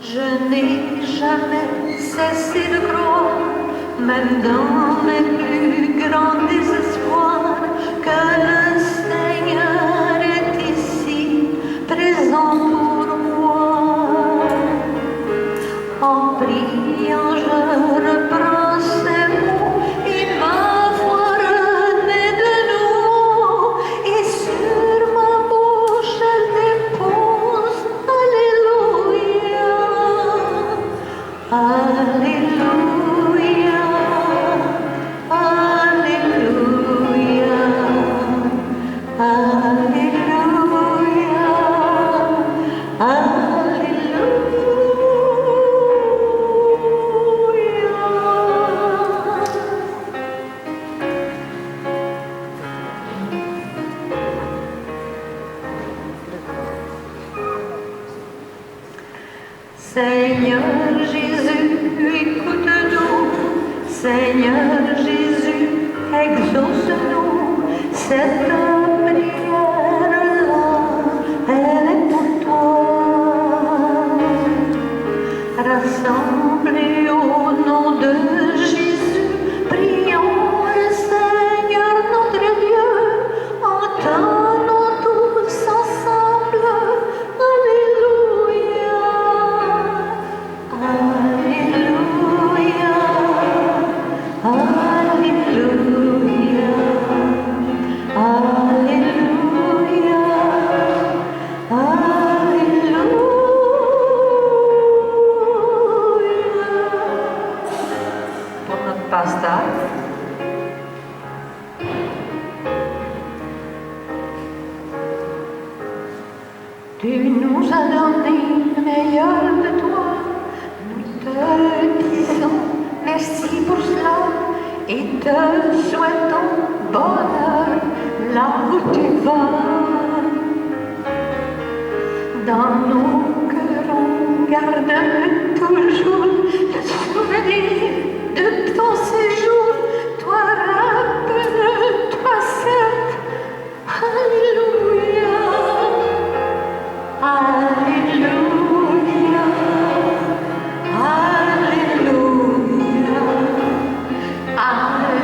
je n'ai jamais cessé de croire, même dans mes plus grands désespoirs, que le Seigneur est ici, présent pour moi. En priant, je reprends ces mots, et ma foi renaît de nouveau, et sur ma bouche elle dépose Alléluia. Alléluia, Alléluia, Alléluia, Alléluia. Seigneur Jésus, écoute-nous. Seigneur Jésus, exauce-nous. Cette prière-là, elle est pour toi. Rassemblés au nom de Jésus, prions le Seigneur notre Dieu. Entendons tous ensemble. Alléluia. Alléluia, Alléluia, Alléluia, Alléluia. Pour notre pasteur. Tu nous as donné le meilleur de toi. Nous te disons merci pour cela et te souhaitons bonheur là où tu vas. Dans nos cœurs, on garde toujours le souvenir de ton séjour. Toi, rappelle-toi cette Alléluia. Alléluia, Alléluia, Alléluia,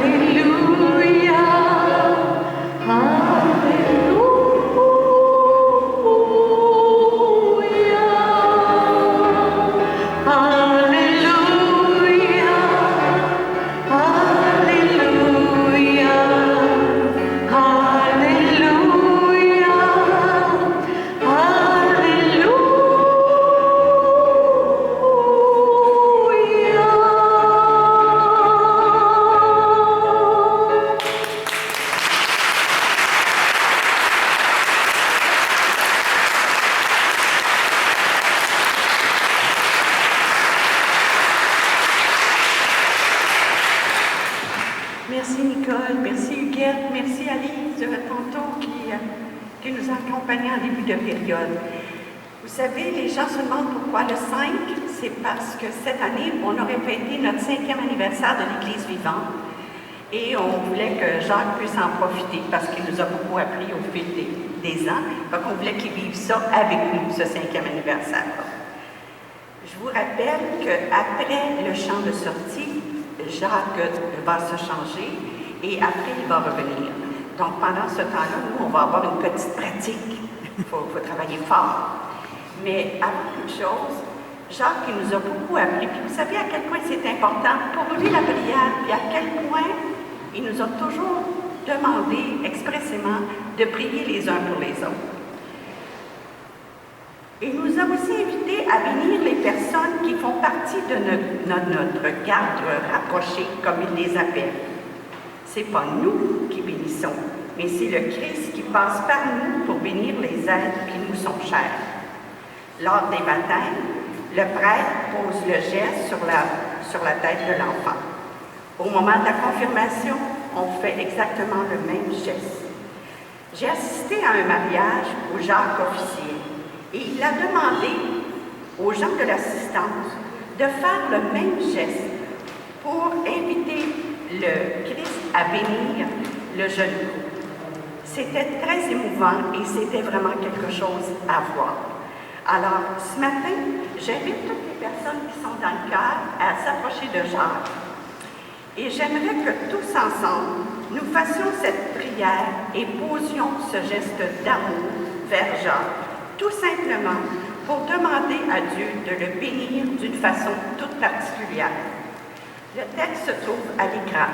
Merci Nicole, merci Huguette, merci Alice tantôt qui nous a accompagnés en début de période. Vous savez, les gens se demandent pourquoi le 5, c'est parce que cette année, on aurait fêté notre 5e anniversaire de l'Église vivante et on voulait que Jacques puisse en profiter parce qu'il nous a beaucoup appris au fil des ans. Donc on voulait qu'il vive ça avec nous, ce 5e anniversaire-là. Je vous rappelle qu'après le chant de sortie, Jacques va se changer et après il va revenir. Donc pendant ce temps-là, nous, on va avoir une petite pratique. Il faut travailler fort. Mais avant toute chose, Jacques, il nous a beaucoup appris. Puis vous savez à quel point c'est important pour lui la prière, puis à quel point il nous a toujours demandé expressément de prier les uns pour les autres. Il nous a aussi invités à bénir les personnes qui font partie de notre garde rapprochée, comme il les appelle. Ce n'est pas nous qui bénissons, mais c'est le Christ qui passe par nous pour bénir les êtres qui nous sont chers. Lors des baptêmes, le prêtre pose le geste sur la tête de l'enfant. Au moment de la confirmation, on fait exactement le même geste. J'ai assisté à un mariage où Jacques officiait et il a demandé aux gens de l'assistance de faire le même geste pour inviter le Christ à bénir le jeune couple. C'était très émouvant et c'était vraiment quelque chose à voir. Alors, ce matin, j'invite toutes les personnes qui sont dans le cœur à s'approcher de Jacques. Et j'aimerais que tous ensemble, nous fassions cette prière et posions ce geste d'amour vers Jacques, tout simplement pour demander à Dieu de le bénir d'une façon toute particulière. Le texte se trouve à l'écran.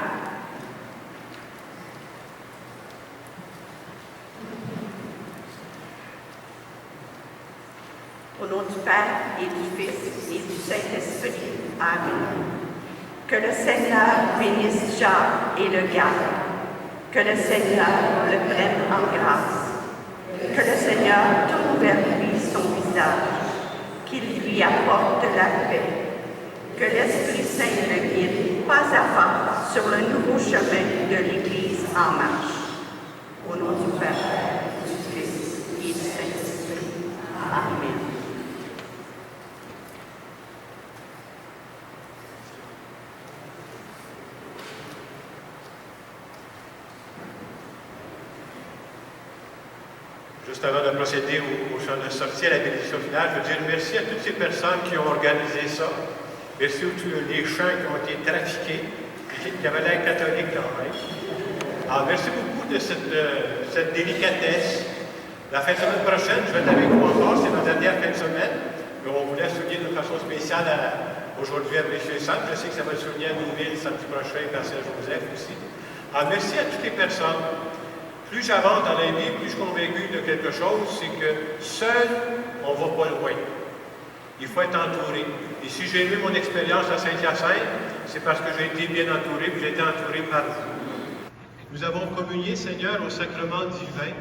Au nom du Père et du Fils et du Saint-Esprit. Amen. Que le Seigneur bénisse Jacques et le garde. Que le Seigneur le prenne en grâce. Que le Seigneur tourne vers lui son visage. Qu'il lui apporte la paix. Que l'Esprit Saint le guide pas à pas sur le nouveau chemin de l'Église en marche. Au nom du Père, du Fils et du Saint-Esprit. Amen. Juste avant de procéder au chant de sortie à la bénédiction finale, je veux dire merci à toutes ces personnes qui ont organisé ça. Merci aux tous les chants qui ont été trafiqués, qui avaient l'air catholiques quand même. Alors, merci beaucoup de cette délicatesse. La fin de semaine prochaine, je vais être avec vous encore, c'est ma dernière fin de semaine. Mais on voulait souligner de façon spéciale aujourd'hui à Bréchet-Sainte. Je sais que ça va le souligner à Nouville samedi prochain, dans Saint-Joseph aussi. Alors, merci à toutes les personnes. Plus j'avance dans la vie, plus je suis convaincu de quelque chose, c'est que seul, on ne va pas loin. Il faut être entouré. Et si j'ai eu mon expérience à Saint-Hyacinthe, c'est parce que j'ai été bien entouré, puis j'ai été entouré par vous. Nous avons communié, Seigneur, au sacrement divin,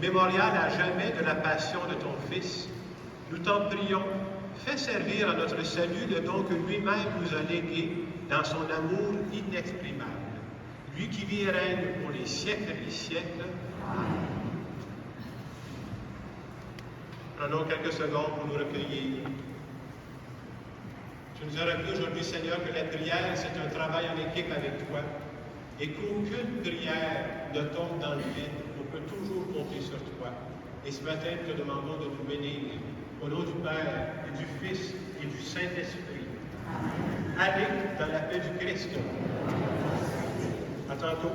mémorial à jamais de la passion de ton Fils. Nous t'en prions, fais servir à notre salut le don que lui-même nous a légué dans son amour inexprimable. Lui qui vit et règne pour les siècles et les siècles. Amen. Prenons quelques secondes pour nous recueillir. Tu nous as rappelé aujourd'hui, Seigneur, que la prière, c'est un travail en équipe avec toi et qu'aucune prière ne tombe dans le vide. On peut toujours compter sur toi. Et ce matin, nous te demandons de nous bénir. Au nom du Père, et du Fils, et du Saint-Esprit. Allez dans la paix du Christ. À tantôt.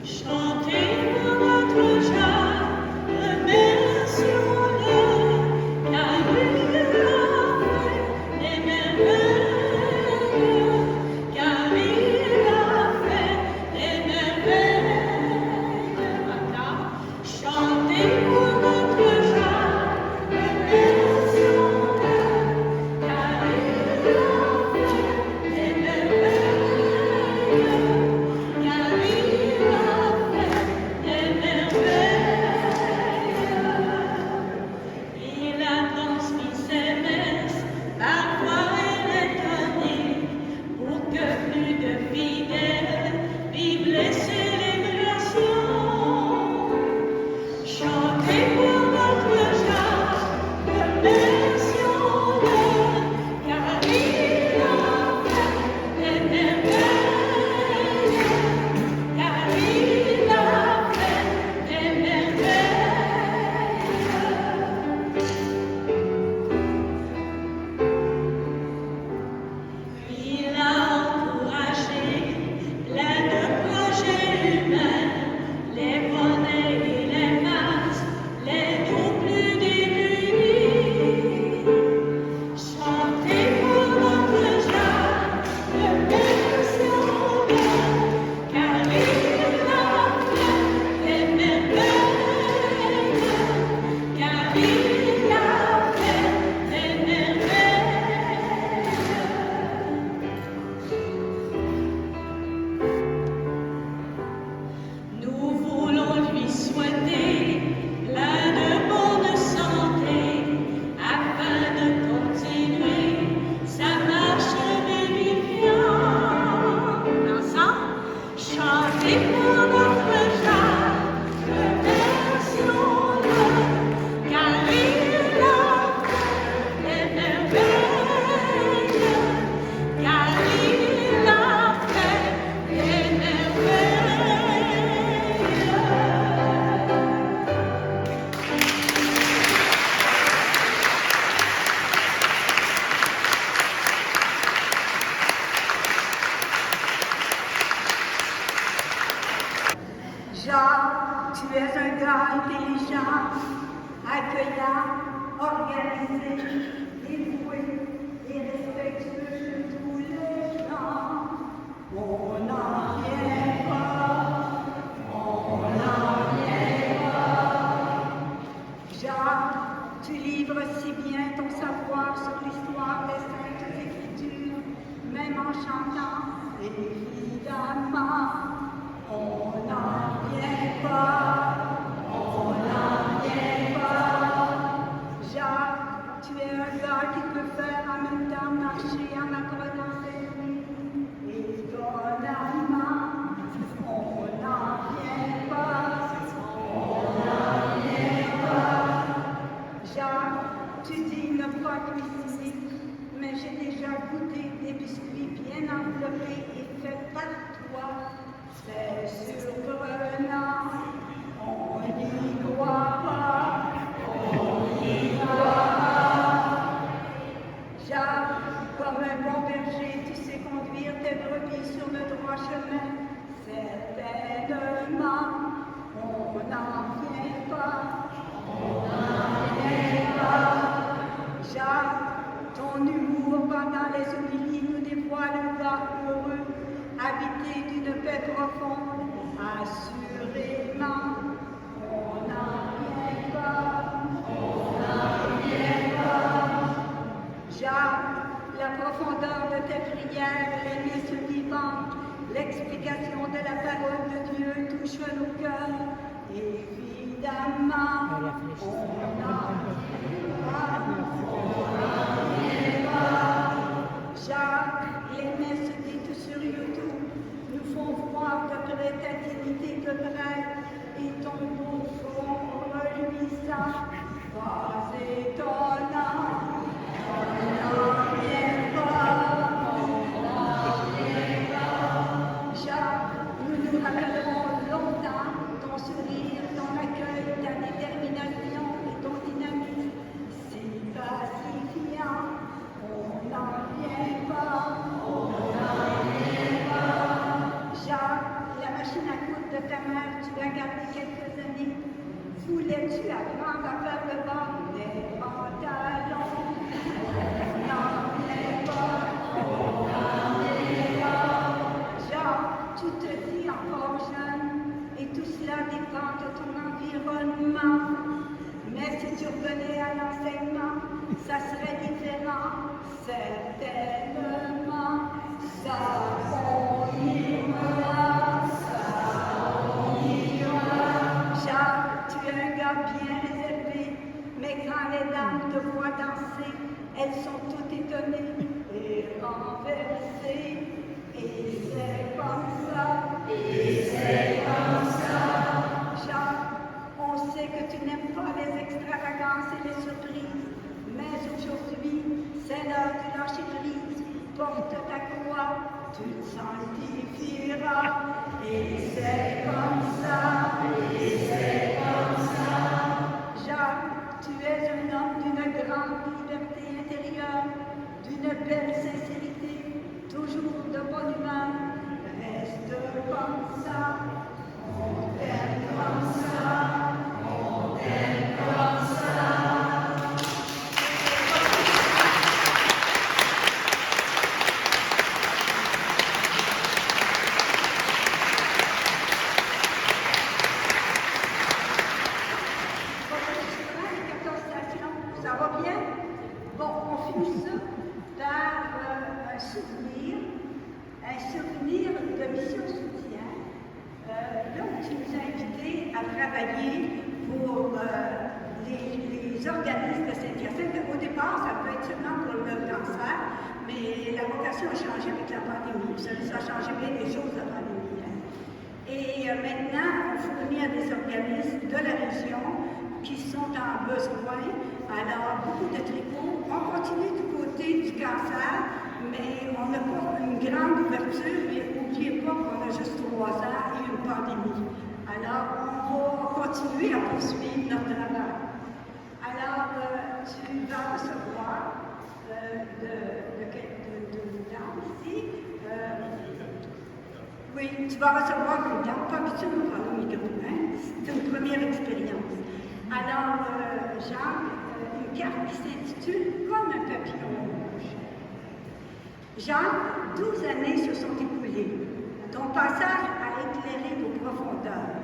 Chantez Jacques, tu es un gars intelligent, accueillant, organisé, dévoué et respectueux de tous les gens. On n'en vient pas, on n'en vient pas. Jacques, tu livres si bien ton savoir sur l'histoire des Saintes Écritures, même en chantant, évidemment. On n'en vient pas, on n'en vient pas. Jacques, tu es un gars qui peut faire en même temps marcher en apprenant ses nuits. Étonnamment, on n'en vient pas, on n'en vient pas. Jacques, tu dis ne pas cuisiner, mais j'ai déjà goûté des biscuits bien enveloppés et faits par toi. C'est surprenant, on n'y croit pas, on n'y croit pas. Jacques, comme un bon berger, tu sais conduire tes brebis sur le droit chemin. Certainement, on n'en vient pas, on n'en vient pas. Jacques, ton humour pendant les homélies nous dévoile un gars heureux, habité d'une paix profonde, assurément, on n'en vient pas, on n'en vient pas. Jacques, la profondeur de tes prières, les messes vivantes, l'explication de la parole de Dieu touche nos cœurs. Évidemment, on n'en vient pas, on n'en vient pas. Jacques, les messes dites sur YouTube nous font voir ta vraie intimité de prêtre et ton beau front reluisant. Pas étonnant, on n'en vient pas, on n'en vient pas. Jacques, nous nous rappellerons longtemps ton sourire, ton accueil, ta détermination et ton dynamisme si pacifiant. On n'en vient pas, on n'en vient pas. Jacques, la machine à coudre de ta mère, tu l'as gardée quelques années. Voulais-tu apprendre à faire le bord des pantalons? On n'en vient pas, on n'en vient pas. Jacques, tu te dis encore jeune, et tout cela dépend de ton environnement. Mais si tu revenais à l'enseignement, ça serait différent, certainement. Ça, on ira, ça, on ira. Jacques, tu es un gars bien réservé, mais quand les dames te voient danser, elles sont toutes étonnées et renversées. Et c'est comme ça, et c'est comme ça. Jacques, on sait que tu n'aimes pas les extravagances et les surprises, mais aujourd'hui, c'est l'heure de lâcher prise. Porte ta croix, tu te sanctifieras. Et c'est comme ça, et c'est comme ça. Jacques, tu es un homme d'une grande liberté intérieure, d'une belle sincérité, toujours de bonne humeur. Reste comme ça, on t'aime comme ça, on t'aime comme ça. Ça va bien? Bon, on finit ça par un souvenir de mission soutien. Donc, tu nous as invités à travailler pour les organismes de Saint-Hyacinthe. Au départ, ça peut être seulement pour le cancer, mais la vocation a changé avec la pandémie. Ça a changé bien des choses, la pandémie. Hein. Et maintenant, on fournit à des organismes de la région qui sont en besoin. Alors, beaucoup de tricots. On continue du côté du cancer, mais on n'a pas une grande ouverture. Et n'oubliez pas qu'on a juste 3 ans et une pandémie. Alors, on va continuer à poursuivre notre travail. Alors, tu vas recevoir de dame ici. Oui, tu vas recevoir une dame, pas habitude de prendre le micro. Jacques une carte qui s'intitule « Comme un papillon rouge ». Jacques, 12 années se sont écoulées. Ton passage a éclairé nos profondeurs.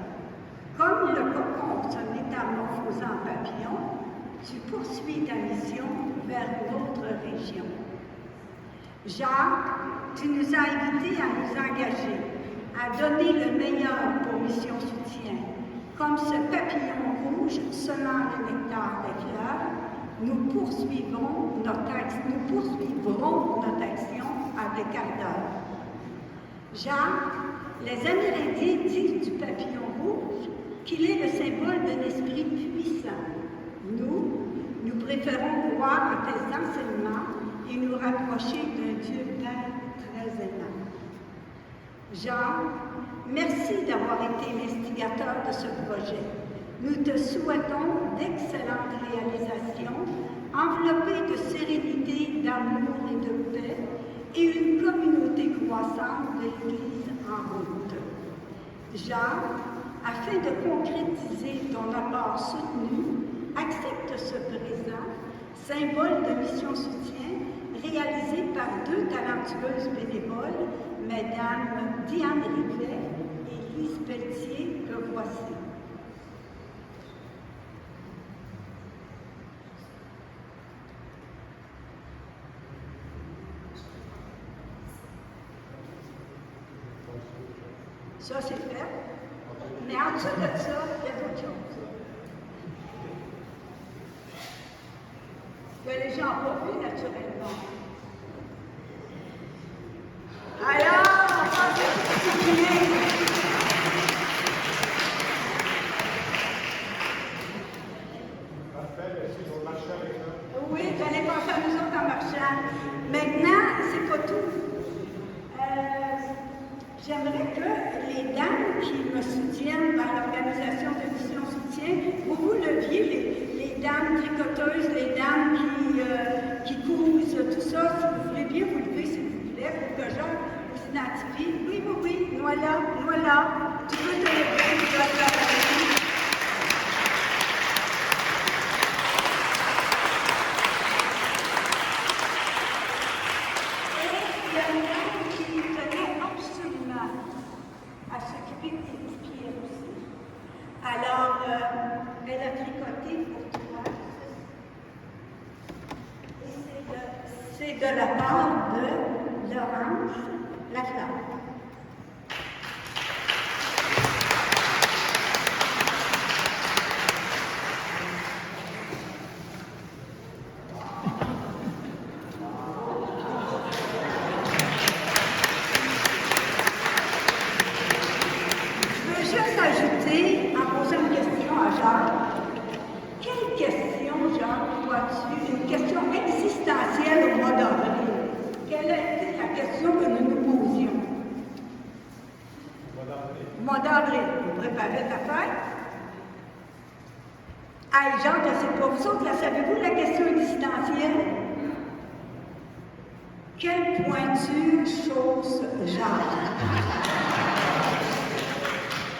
Comme le cocon se métamorphosant en papillon, tu poursuis ta mission vers notre région. Jacques, tu nous as invités à nous engager, à donner le meilleur pour Mission Soutien. Comme ce papillon rouge semant le nectar des fleurs, nous poursuivrons notre action avec ardeur. Jacques, les Amérindiens disent du papillon rouge qu'il est le symbole d'un esprit puissant. Nous préférons croire à tes enseignements et nous rapprocher d'un Dieu Père très aimant. Jacques, merci d'avoir été l'instigateur de ce projet. Nous te souhaitons d'excellentes réalisations, enveloppées de sérénité, d'amour et de paix, et une communauté croissante de l'Église en route. Jacques, afin de concrétiser ton apport soutenu, accepte ce présent, symbole de Mission Soutien, réalisé par 2 talentueuses bénévoles, Mesdames Diane Rivet et Lise Pelletier, que voici. Ça, c'est fait. Mais en dessous de ça, il y a d'autres choses. Que les gens n'ont pas vu naturellement. Alors, c'est bien. Oui, vous allez passer à nous autres en marchant. Maintenant, c'est pas tout. J'aimerais que les dames qui me soutiennent dans l'organisation de Mission Soutien, vous leviez, les dames tricoteuses, les dames qui cousent, tout ça, si vous voulez bien vous lever, s'il vous plaît, pour que Jacques vous identifie. Oui, voilà, tu peux te lever, tu vas travailler. Alors, elle a tricoté pour toi. C'est de la part de Laurence Laflamme. Une question existentielle au mois d'avril. Quelle était la question que nous nous posions? Mois d'avril, vous préparez ta fête? Hey, Jean, je ne sais pas, vous autres, là, savez-vous la question existentielle? Quelle pointue chose Jacques?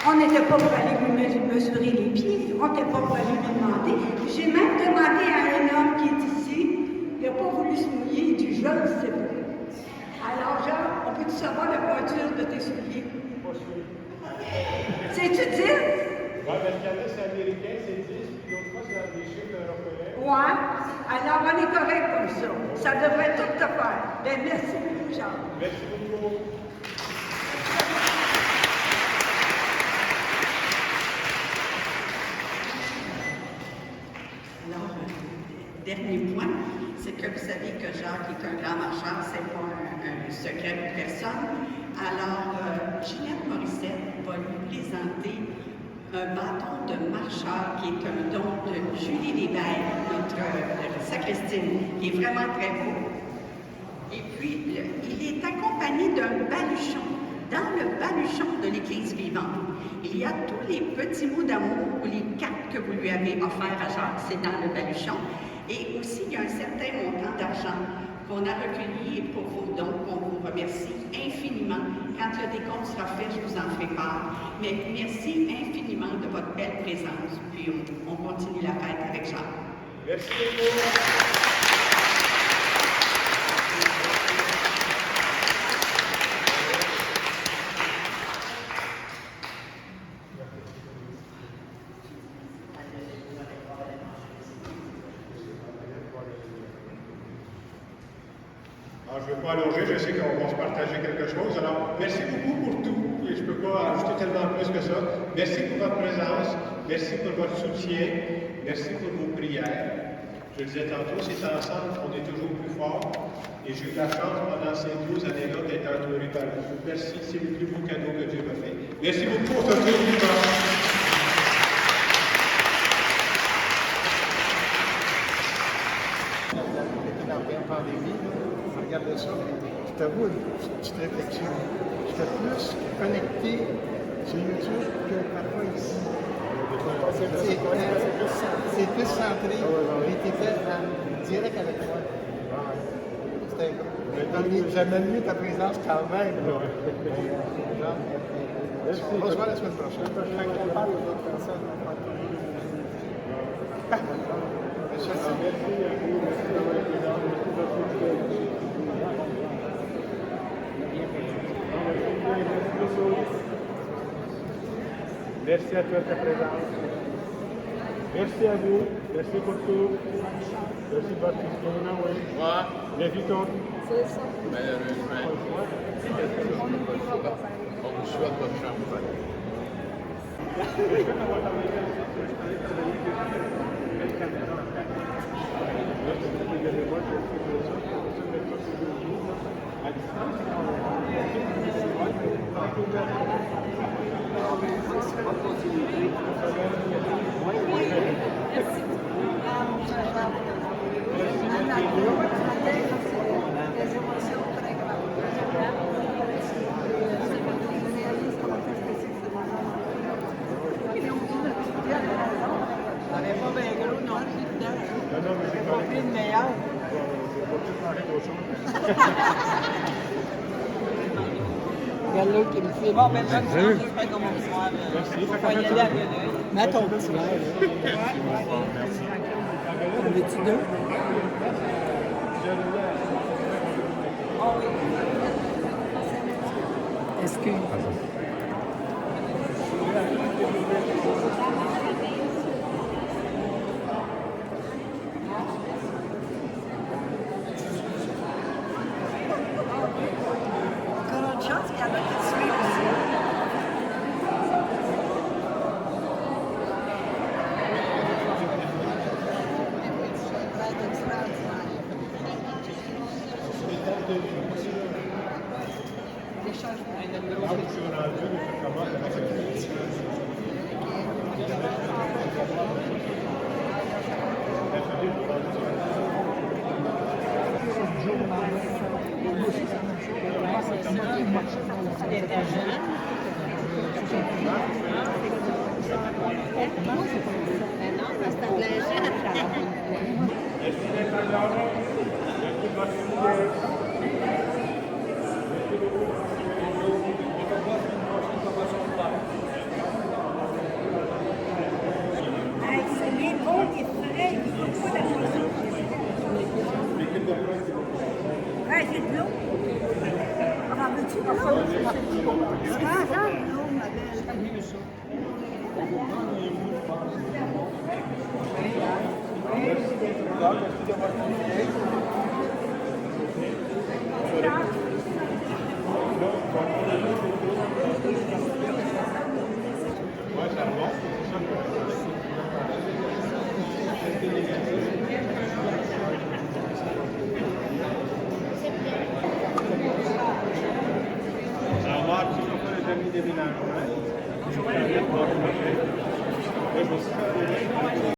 On n'était pas pour aller lui mesurer les pieds, on n'était pas pour aller lui demander. J'ai même demandé à un homme qui est ici, il n'a pas voulu se mouiller, il dit, je ne sais pas. Alors, Jean, on peut-tu savoir la pointure de tes souliers? Pas sûr. C'est-tu 10? Oui, mais le canot, c'est américain, c'est 10, puis l'autre fois, c'est des chiffres européens. Ouais, alors on est correct comme ça. Ça devrait tout te faire. Ben, merci beaucoup, Jean. Merci beaucoup. Alors, dernier point, c'est que vous savez que Jacques est un grand marcheur, c'est pas un secret pour personne. Alors, Ginette Morissette va lui présenter un bâton de marcheur qui est un don de Julie Lévesque, notre sacristine, qui est vraiment très beau. Et puis, il est accompagné d'un baluchon. Dans le baluchon de l'Église vivante, il y a tous les petits mots d'amour ou les cartes que vous lui avez offerts à Jacques, c'est dans le baluchon. Et aussi, il y a un certain montant d'argent qu'on a recueilli pour vos dons, qu'on vous remercie infiniment. Quand le décompte sera fait, je vous en ferai part. Mais merci infiniment de votre belle présence. Puis on continue la fête avec Jacques. Merci beaucoup. Alors, je ne veux pas allonger, je sais qu'on va se partager quelque chose. Alors, merci beaucoup pour tout. Et je ne peux pas ajouter tellement plus que ça. Merci pour votre présence. Merci pour votre soutien. Merci pour vos prières. Je le disais tantôt, c'est ensemble qu'on est toujours plus fort. Et j'ai eu la chance pendant ces 12 années-là d'être entouré par vous. Merci, c'est le plus beau cadeau que Dieu m'a fait. Merci beaucoup pour ce tour du temps. Pandémie, je regardais ça, je t'avoue une petite réflexion. J'étais plus connecté sur YouTube que parfois ici. C'est plus centré, mais tu étais en direct avec moi. J'aimais mieux ta présence quand même. On va se voir la semaine prochaine. Merci à toi de ta présence. Merci à vous. Merci pour tout. Merci de votre soutien. Oui. Les vitaux. C'est ça. Malheureusement. On vous souhaite votre chance. Regarde l'autre qui me fait. Bon, ben, bonne chance, j'espère qu'on va me voir. On va y aller à Vionnet. Mets ton petit verre. Merci. En veux-tu deux? Oh oui. Excuse. Déménagement. Je vais